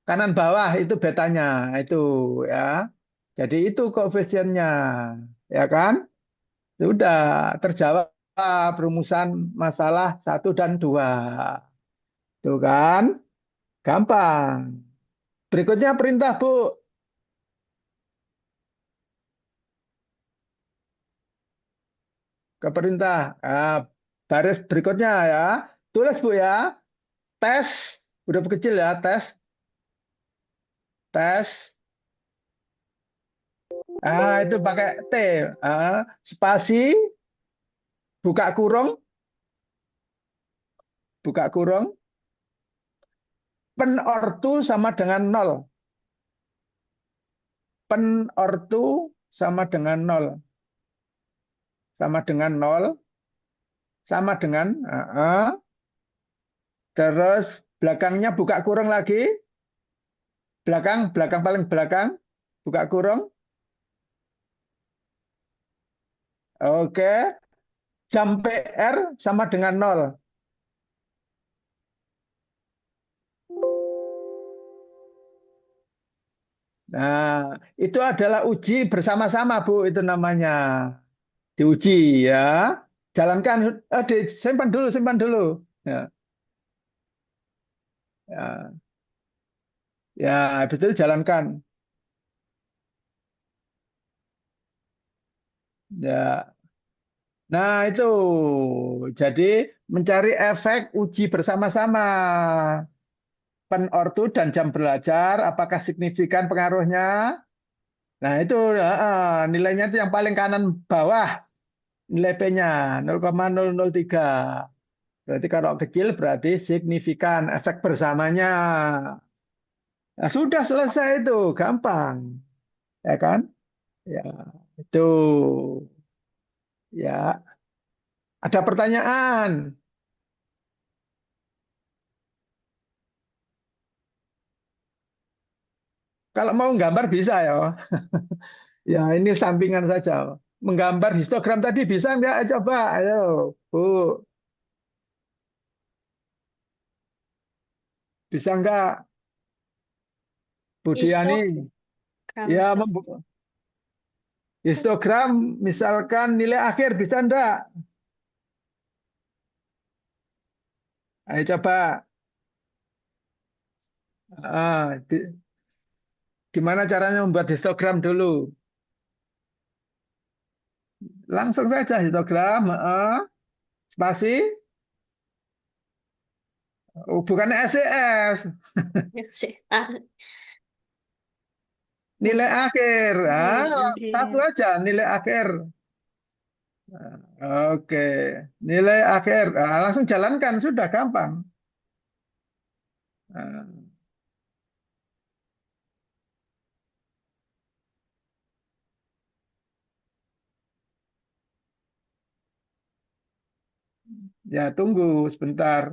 kanan bawah itu betanya itu ya. Jadi itu koefisiennya, ya kan? Sudah terjawab perumusan masalah 1 dan 2. Tuh kan? Gampang. Berikutnya perintah, Bu. Ke perintah. Nah, baris berikutnya ya. Tulis, Bu ya. Tes. Huruf kecil ya, tes. Tes. Ah, itu pakai T. Ah, spasi, buka kurung, buka kurung. Penortu sama dengan 0. Penortu sama dengan 0. Sama dengan 0. Sama dengan terus belakangnya buka kurung lagi. Belakang, belakang paling belakang. Buka kurung. Oke. Jam PR sama dengan 0. Nah, itu adalah uji bersama-sama, Bu. Itu namanya. Diuji ya. Jalankan. Simpan dulu, simpan dulu. Ya, ya, ya, habis itu jalankan. Ya. Nah, itu. Jadi mencari efek uji bersama-sama. Penortu dan jam belajar, apakah signifikan pengaruhnya? Nah, itu nilainya itu yang paling kanan bawah, nilai P-nya 0,003. Berarti kalau kecil berarti signifikan efek bersamanya. Nah, sudah selesai itu, gampang. Ya kan? Ya, itu. Ya, ada pertanyaan? Kalau mau gambar bisa ya. Ya, ini sampingan saja. Menggambar histogram tadi bisa nggak? Coba, ayo, Bu. Bisa nggak, Bu Diani? Histogram Ya, histogram misalkan nilai akhir bisa enggak? Ayo coba. Gimana caranya membuat histogram dulu? Langsung saja histogram. Spasi. Oh, bukan SES. sih. Ah, Nilai akhir. Satu oke. aja nilai akhir. Oke. Nilai akhir. Langsung jalankan. Sudah gampang. Nah, ya, tunggu sebentar.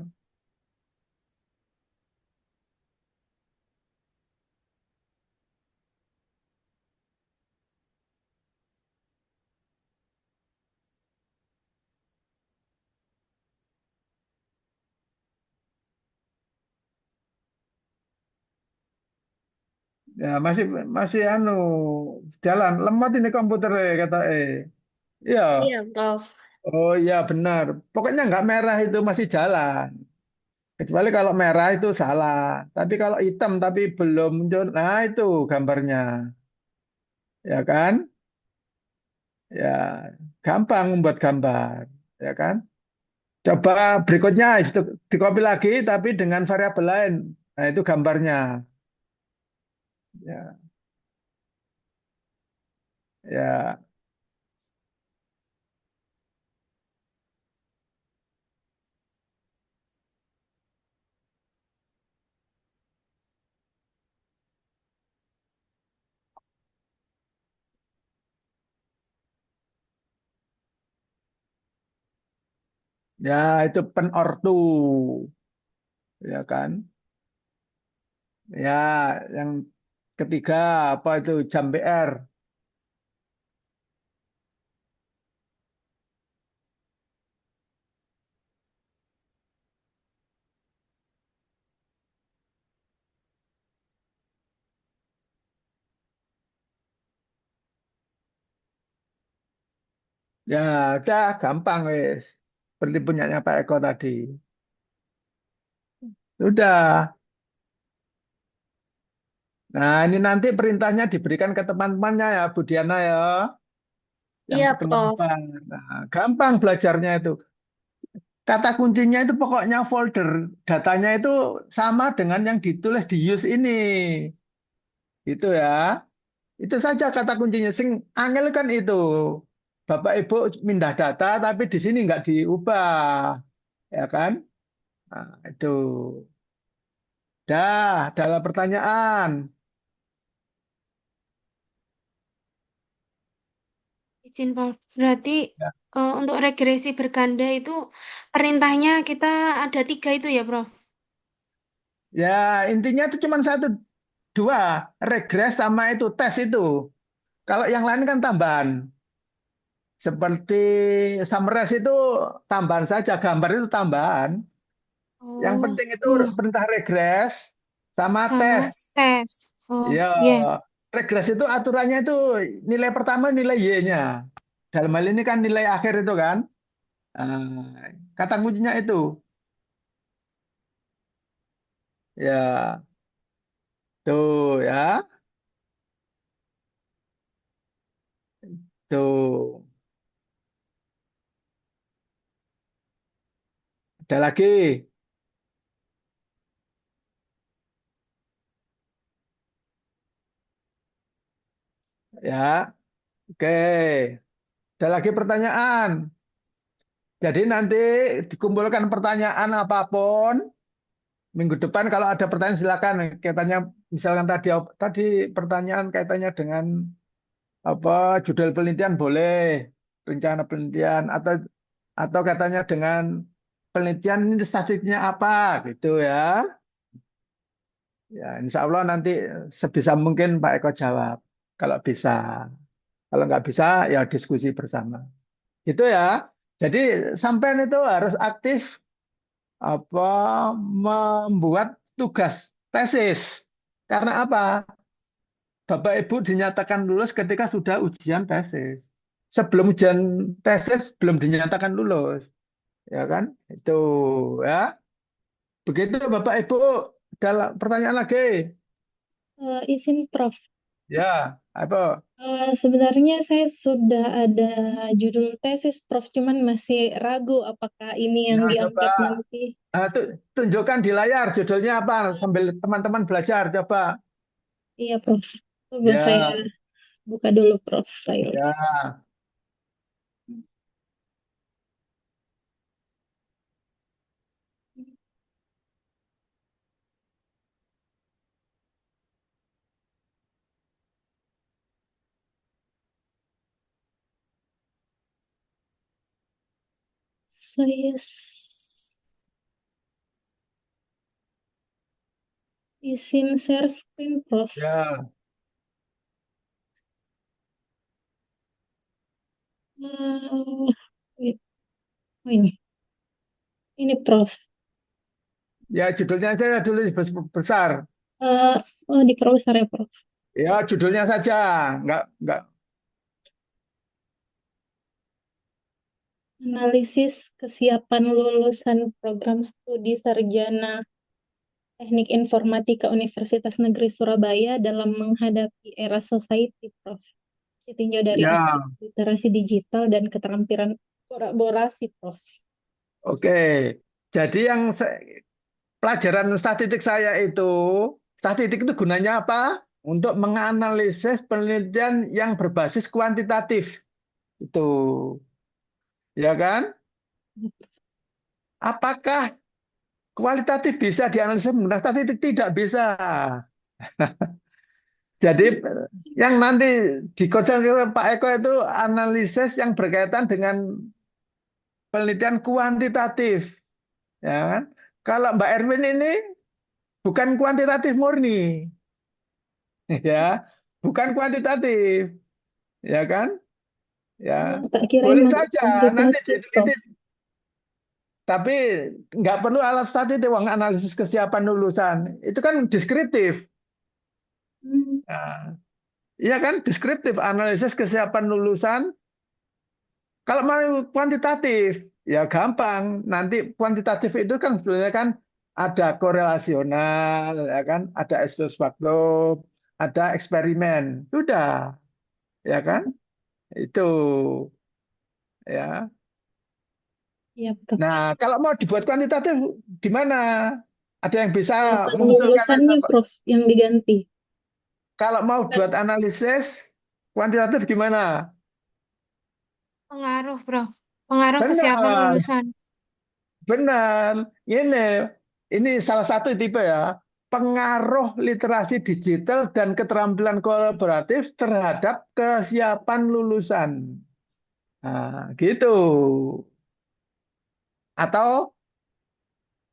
Ya, masih masih jalan. Lemot ini komputer kata Iya. Iya, Prof. Oh iya benar. Pokoknya nggak merah itu masih jalan. Kecuali kalau merah itu salah. Tapi kalau hitam tapi belum muncul, nah itu gambarnya, ya kan? Ya, gampang membuat gambar, ya kan? Coba berikutnya itu dikopi lagi tapi dengan variabel lain. Nah, itu gambarnya. Ya, ya, ya itu penortu, ya kan? Ya, yang ketiga apa itu jam BR? Ya, udah gampang wes. Seperti punyanya Pak Eko tadi. Sudah. Nah, ini nanti perintahnya diberikan ke teman-temannya ya, Bu Diana ya, yang Iya, pertemuan Prof. depan. Nah, gampang belajarnya itu. Kata kuncinya itu pokoknya folder datanya itu sama dengan yang ditulis di use ini. Itu ya. Itu saja kata kuncinya. Sing angel kan itu. Bapak Ibu mindah data tapi di sini nggak diubah. Ya kan? Nah, itu. Dah, dalam pertanyaan. Izin, Prof. Berarti Ya, untuk regresi berganda itu perintahnya kita ada 3 itu ya, Prof? ya intinya itu cuma satu, dua, regres sama itu tes itu. Kalau yang lain kan tambahan. Seperti summarize itu tambahan saja, gambar itu tambahan. Yang Oh, penting itu iya. perintah regres sama Sama tes. tes. Oh, Ya, iya. regres itu aturannya itu nilai pertama nilai Y-nya. Dalam hal ini kan nilai akhir itu kan. Kata kuncinya itu. Ya, tuh ya. Tuh. Ada lagi. Ya, oke. Ada lagi pertanyaan. Jadi nanti dikumpulkan pertanyaan apapun. Minggu depan kalau ada pertanyaan silakan. Kaitannya misalkan tadi pertanyaan kaitannya dengan apa judul penelitian boleh, rencana penelitian atau katanya dengan penelitian ini statistiknya apa gitu ya. Ya, insya Allah nanti sebisa mungkin Pak Eko jawab. Kalau bisa, kalau nggak bisa ya diskusi bersama. Itu ya. Jadi sampean itu harus aktif apa membuat tugas tesis. Karena apa? Bapak Ibu dinyatakan lulus ketika sudah ujian tesis. Sebelum ujian tesis belum dinyatakan lulus, ya kan? Itu ya. Begitu Bapak Ibu, dalam pertanyaan lagi. Izin Prof. Ya, apa? Sebenarnya saya sudah ada judul tesis, Prof. Cuman masih ragu apakah ini yang Ya, coba diangkat nanti. tunjukkan di layar judulnya apa sambil teman-teman belajar coba. Iya, Prof. Coba saya Ya, buka dulu, Prof. File. ya. Saya izin share screen, Prof. Ya, Eh, wait. Oh, ini Prof. ya judulnya saya dulu besar. Oh, di browser ya, Prof. Ya, judulnya saja, nggak. Analisis kesiapan lulusan program studi sarjana Teknik Informatika Universitas Negeri Surabaya dalam menghadapi era society, Prof. Ditinjau dari Ya, aspek literasi digital dan keterampilan kolaborasi, Prof. oke. Jadi pelajaran statistik itu gunanya apa? Untuk menganalisis penelitian yang berbasis kuantitatif. Itu, ya kan? Apakah kualitatif bisa dianalisis menggunakan statistik? Tidak bisa. Jadi yang nanti dikonsentrasi Pak Eko itu analisis yang berkaitan dengan penelitian kuantitatif, ya kan? Kalau Mbak Erwin ini bukan kuantitatif murni, ya, bukan kuantitatif, ya kan? Ya, Tak kirain boleh masuk saja nanti kuantitatif, Prof. diteliti, tapi nggak perlu alat statistik, uang analisis kesiapan lulusan. Itu kan deskriptif. Nah, iya kan, deskriptif analisis kesiapan lulusan. Kalau mau kuantitatif, ya gampang. Nanti kuantitatif itu kan sebenarnya kan ada korelasional, ya kan, ada ex-post facto, ada eksperimen. Sudah, ya kan? Itu, ya. Iya, Prof. Nah, kalau mau dibuat kuantitatif, gimana? Ada yang bisa Kesiapan mengusulkan itu? lulusannya, Prof, yang diganti. Kalau mau buat analisis kuantitatif gimana? Pengaruh, Bro. Pengaruh kesiapan Benar, lulusan. benar. Ini salah satu tipe ya. Pengaruh literasi digital dan keterampilan kolaboratif terhadap kesiapan lulusan. Nah, gitu. Atau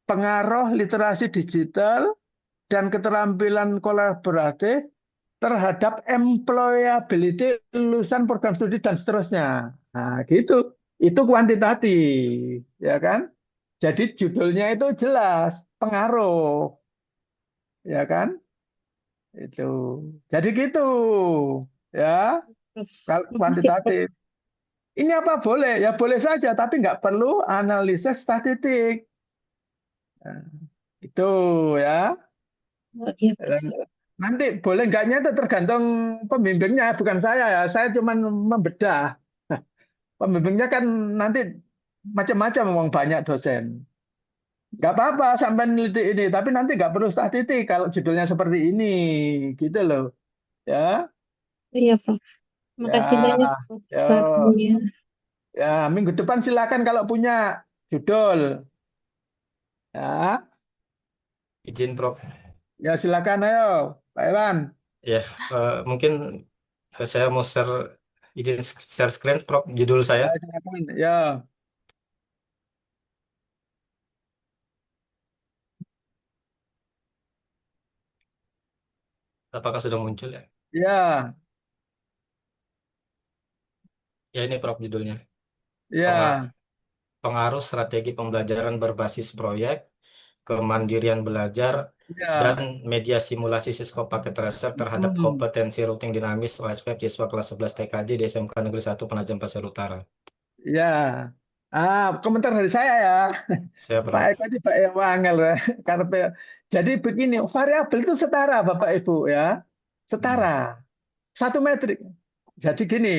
pengaruh literasi digital dan keterampilan kolaboratif terhadap employability lulusan program studi dan seterusnya. Nah, gitu. Itu kuantitatif, ya kan? Jadi judulnya itu jelas, pengaruh, ya kan? Itu. Jadi gitu, ya. Prof. Kalau Makasih, Prof. kuantitatif. Ini apa boleh? Ya boleh saja, tapi nggak perlu analisis statistik. Nah, itu ya. Oh, iya, Prof. Dan nanti boleh enggaknya itu tergantung pembimbingnya, bukan saya ya. Saya cuma membedah. Pembimbingnya kan nanti macam-macam, wong banyak dosen. Nggak apa-apa sampai neliti ini, tapi nanti nggak perlu statistik kalau judulnya seperti ini, gitu loh. Ya, Iya, Prof. Makasih banyak, ya, Prof, ya, sarannya. ya. Minggu depan silakan kalau punya judul. Ya, Izin, Prof. ya silakan ayo, Pak Iwan. Ya, mungkin saya mau izin share screen, Prof, judul saya. Ya, silakan. Ya, Apakah sudah muncul ya? ya, Ya, ini Prof judulnya. Penga- ya, Pengaruh strategi pembelajaran berbasis proyek, kemandirian belajar, dan ya. media simulasi Cisco Packet Tracer terhadap Hmm, kompetensi routing dinamis OSP siswa kelas 11 TKJ di SMK Negeri 1 Penajam Pasir Utara. ya. Komentar dari saya ya. Saya, Pak Prof. Eko itu Pak Eko angel ya. Jadi begini, variabel itu setara Bapak Ibu ya. Setara. Satu metrik. Jadi gini,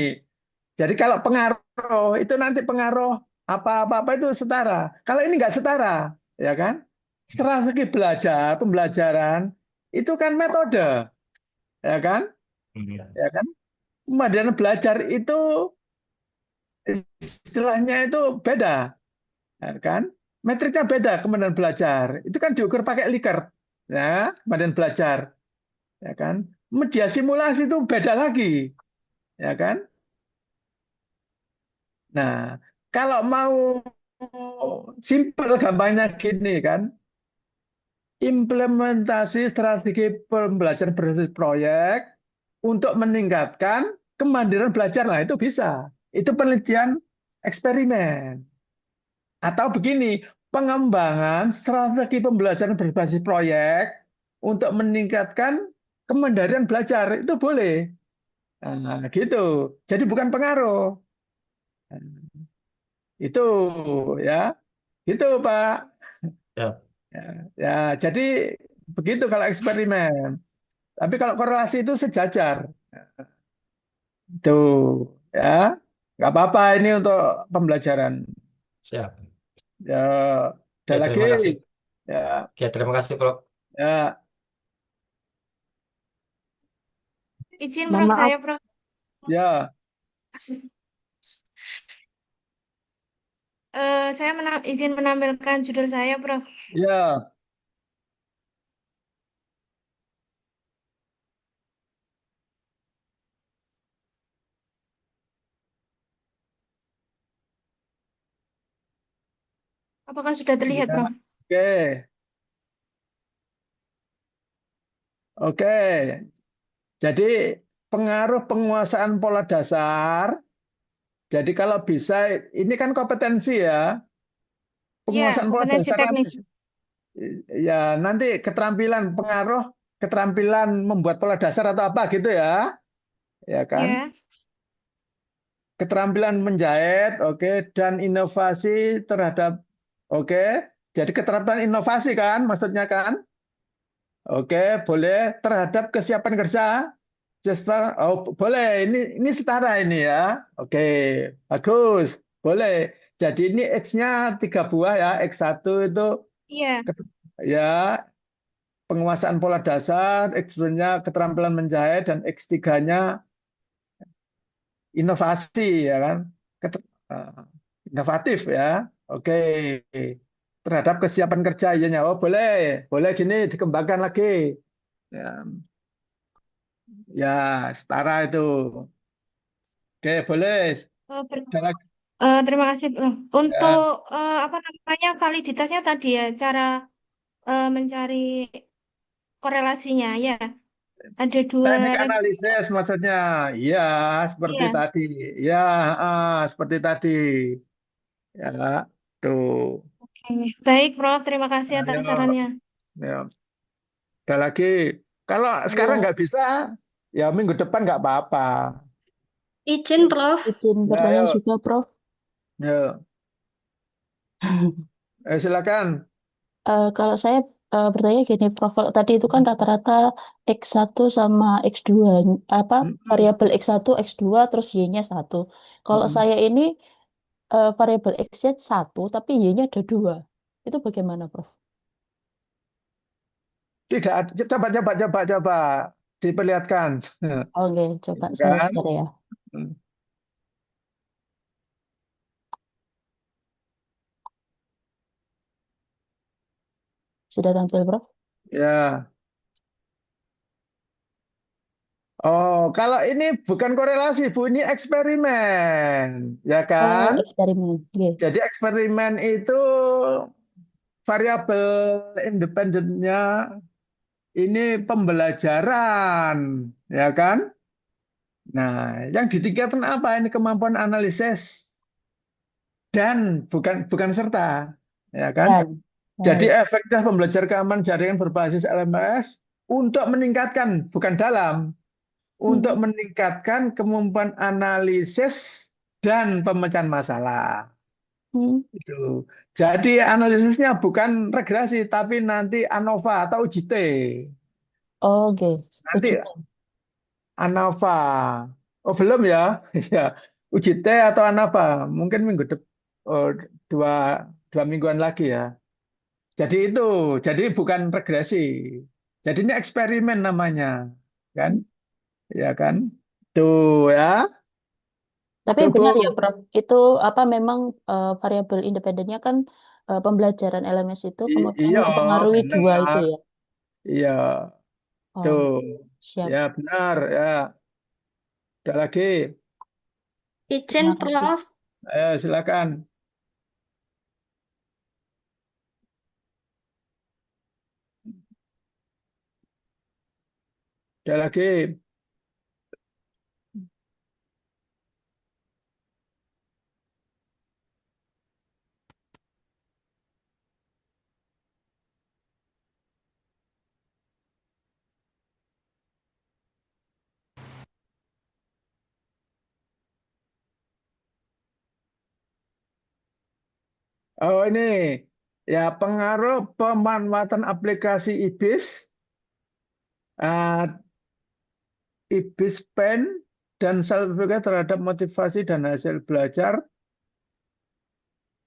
jadi kalau pengaruh itu nanti pengaruh apa-apa itu setara. Kalau ini nggak setara, ya kan? Strategi pembelajaran itu kan metode, ya kan? Ya kan? Kemudian belajar itu istilahnya itu beda, ya kan? Metriknya beda kemudian belajar. Itu kan diukur pakai Likert, ya, kemudian belajar, ya kan? Media simulasi itu beda lagi, ya kan? Nah, kalau mau simpel gampangnya gini kan, implementasi strategi pembelajaran berbasis proyek untuk meningkatkan kemandirian belajar. Nah, itu bisa. Itu penelitian eksperimen. Atau begini, pengembangan strategi pembelajaran berbasis proyek untuk meningkatkan kemandirian belajar itu boleh. Nah, gitu. Jadi bukan pengaruh. Itu ya. Itu Pak. Ya, Ya, ya, jadi begitu kalau eksperimen. Tapi kalau korelasi itu sejajar. Itu ya. Nggak apa-apa ini untuk pembelajaran. siap. Ya, ada Oke, lagi. terima kasih. Ya, Oke, terima kasih, Prof. ya, Izin Mohon Prof, maaf, saya Prof. ya. Saya izin menampilkan judul saya Prof. Ya, Apakah sudah terlihat ya. Prof? Oke, oke. Jadi pengaruh penguasaan pola dasar. Jadi kalau bisa, ini kan kompetensi ya. Ya, Penguasaan pola kompetensi dasar nanti, teknis. ya nanti keterampilan pengaruh, keterampilan membuat pola dasar atau apa gitu ya kan? Ya, Keterampilan menjahit, oke, dan inovasi terhadap, oke. Jadi keterampilan inovasi kan, maksudnya kan? Oke, boleh terhadap kesiapan kerja. Oh, boleh. Ini setara ini ya. Oke, bagus. Boleh. Jadi ini X-nya 3 buah ya. X1 itu iya, ya penguasaan pola dasar, X2-nya keterampilan menjahit, dan X3-nya inovasi ya kan. Eh, Inovatif ya. Oke. Terhadap kesiapan kerja ianya. Oh, boleh. Boleh gini dikembangkan lagi. Ya, ya setara itu. Oke, boleh. eh, ber- Ada lagi. terima kasih Prof. Ya. Untuk apa namanya validitasnya tadi ya, cara mencari korelasinya ya. Ada dua Teknik lagi. analisis maksudnya. Iya, seperti Iya, tadi. Ya, seperti tadi. Ya, tuh. oke. Baik Prof, terima kasih atas Ayo, sarannya. ya. Ada lagi. Kalau sekarang saya nggak bisa, ya minggu depan nggak apa-apa. Izin, Prof. izin Ya, bertanya ayo. juga, Prof. Ya. Silakan. Kalau saya bertanya gini, Prof, kalau tadi itu kan rata-rata X1 sama X2, apa Mm-mm. variabel X1, X2, terus Y-nya 1. Kalau Mm-mm. saya ini variabel X-nya 1, tapi Y-nya ada 2. Itu bagaimana, Prof? Tidak, coba diperlihatkan. Oke, coba saya Kan? share ya. Sudah tampil, Prof? Ya. Oh, kalau ini bukan korelasi, Bu, ini eksperimen, ya Oh, kan? eksperimen. Oke. Jadi eksperimen itu variabel independennya ini pembelajaran, ya kan? Nah, yang ditingkatkan apa? Ini kemampuan analisis dan bukan serta, ya kan? Dan, Jadi baik. efektif pembelajaran keamanan jaringan berbasis LMS untuk meningkatkan, bukan dalam, untuk Hmm. meningkatkan kemampuan analisis dan pemecahan masalah. Hmm. Itu. Jadi analisisnya bukan regresi, tapi nanti ANOVA atau UJT. Oke, Nanti uji. ANOVA. Oh belum ya? Ya, UJT atau ANOVA. Mungkin oh, dua, 2 mingguan lagi ya. Jadi itu, jadi bukan regresi. Jadi ini eksperimen namanya, kan? Ya kan? Tuh ya, Tapi tuh Bu. benar ya, Prof. Itu apa memang variabel independennya kan pembelajaran LMS itu kemudian Iya, mempengaruhi 2 itu benar. ya. Iya, Oh, tuh. siap. Ya, benar ya. Ada lagi. Izin, Terima kasih. Prof. Ayo, silakan. Ada lagi. Oh ini ya pengaruh pemanfaatan aplikasi IBIS, eh, IBIS Pen dan sertifikat terhadap motivasi dan hasil belajar.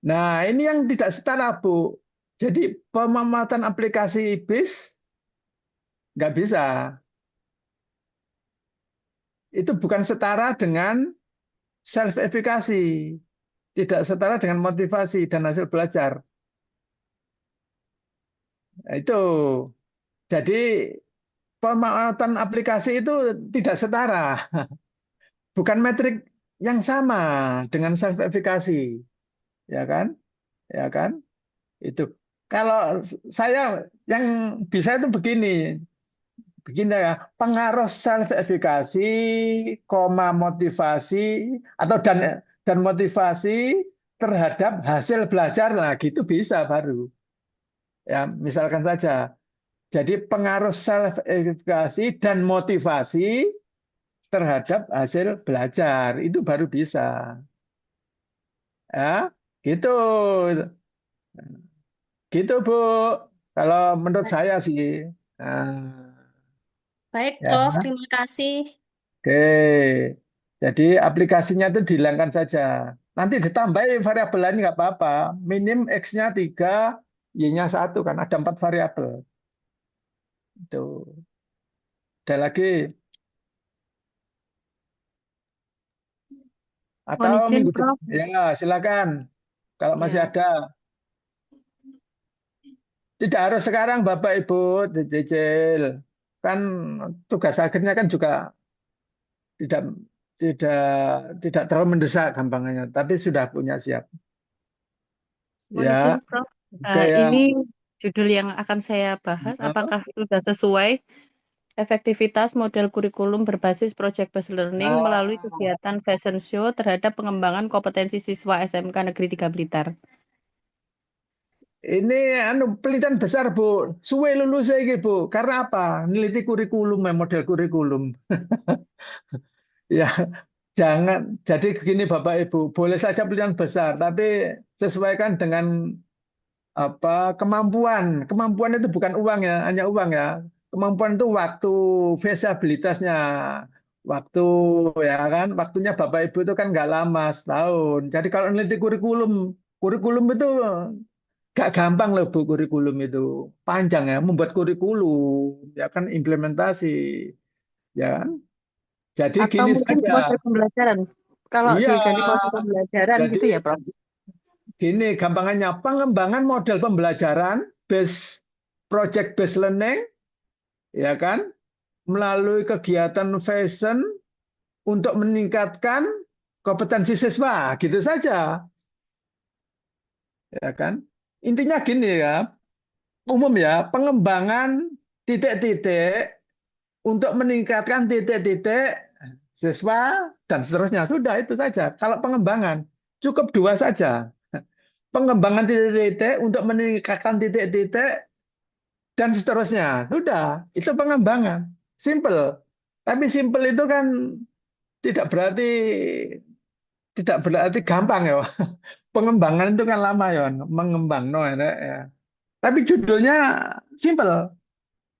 Nah ini yang tidak setara Bu. Jadi pemanfaatan aplikasi IBIS nggak bisa. Itu bukan setara dengan self-efikasi. Tidak setara dengan motivasi dan hasil belajar. Nah, itu. Jadi pemanfaatan aplikasi itu tidak setara. Bukan metrik yang sama dengan self-efikasi. Ya kan? Ya kan? Itu. Kalau saya yang bisa itu begini. Begini ya, pengaruh self-efikasi, koma motivasi atau dan motivasi terhadap hasil belajar, nah gitu bisa baru. Ya, misalkan saja. Jadi pengaruh self-efikasi dan motivasi terhadap hasil belajar itu baru bisa. Ya, gitu. Gitu, Bu. Kalau menurut saya sih. Nah, Baik, ya. Prof. Terima kasih. Oke, jadi aplikasinya itu dihilangkan saja. Nanti ditambahin variabel lain nggak apa-apa. Minim X-nya 3, Y-nya 1, kan ada 4 variabel. Itu. Ada lagi. Mohon Atau izin, minggu Prof. depan. Ya, silakan. Kalau masih Ya. ada. Tidak harus sekarang Bapak Ibu dicicil. Kan tugas akhirnya kan juga tidak tidak tidak terlalu mendesak gampangnya, tapi sudah punya siap. Mohon Ya, izin, Prof. oke ya. Ini judul yang akan saya bahas, apakah sudah sesuai efektivitas model kurikulum berbasis project based learning Nah, melalui kegiatan fashion show terhadap pengembangan kompetensi siswa SMK Negeri 3 Blitar. ini penelitian besar Bu, suwe lulus iki Bu. Karena apa? Neliti kurikulum, model kurikulum. Ya, jangan. Jadi begini Bapak Ibu, boleh saja penelitian besar, tapi sesuaikan dengan apa kemampuan. Kemampuan itu bukan uang ya, hanya uang ya. Kemampuan itu waktu, feasibilitasnya, waktu ya kan. Waktunya Bapak Ibu itu kan nggak lama, setahun. Jadi kalau neliti kurikulum, kurikulum itu gak gampang loh Bu, kurikulum itu panjang ya, membuat kurikulum ya kan implementasi ya kan. Jadi Atau gini mungkin saja. model pembelajaran. Kalau Iya, diganti model pembelajaran jadi gitu ya, Prof. gini gampangannya pengembangan model pembelajaran project based learning ya kan melalui kegiatan fashion untuk meningkatkan kompetensi siswa gitu saja ya kan. Intinya gini ya, umum ya, pengembangan titik-titik untuk meningkatkan titik-titik siswa dan seterusnya. Sudah itu saja. Kalau pengembangan cukup 2 saja. Pengembangan titik-titik untuk meningkatkan titik-titik dan seterusnya. Sudah, itu pengembangan. Simple. Tapi simple itu kan tidak berarti gampang ya. Pengembangan itu kan lama ya, mengembang no ya. Tapi judulnya simple.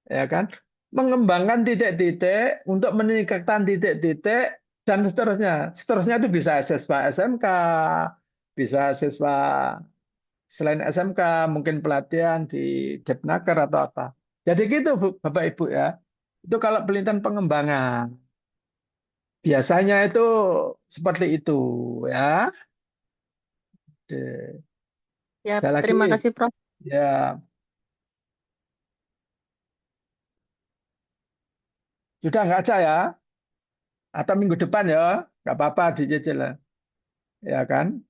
Ya kan? Mengembangkan titik-titik untuk meningkatkan titik-titik dan seterusnya. Seterusnya itu bisa siswa SMK, bisa siswa selain SMK, mungkin pelatihan di Depnaker atau apa. Jadi gitu Bapak Ibu ya. Itu kalau penelitian pengembangan. Biasanya itu seperti itu ya. Oke. Ya, Ada lagi? terima kasih, Prof. Ya. Sudah nggak ada ya? Atau minggu depan ya? Nggak apa-apa dicicil ya. Ya kan?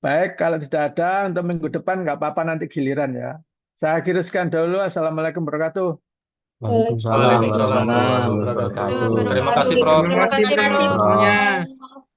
Baik, kalau tidak ada untuk minggu depan nggak apa-apa nanti giliran ya. Saya akhiri sekian dulu. Assalamualaikum warahmatullahi wabarakatuh. Waalaikumsalam warahmatullahi wabarakatuh. Terima kasih, Prof. Terima kasih, Terima kasih, Prof. Prof.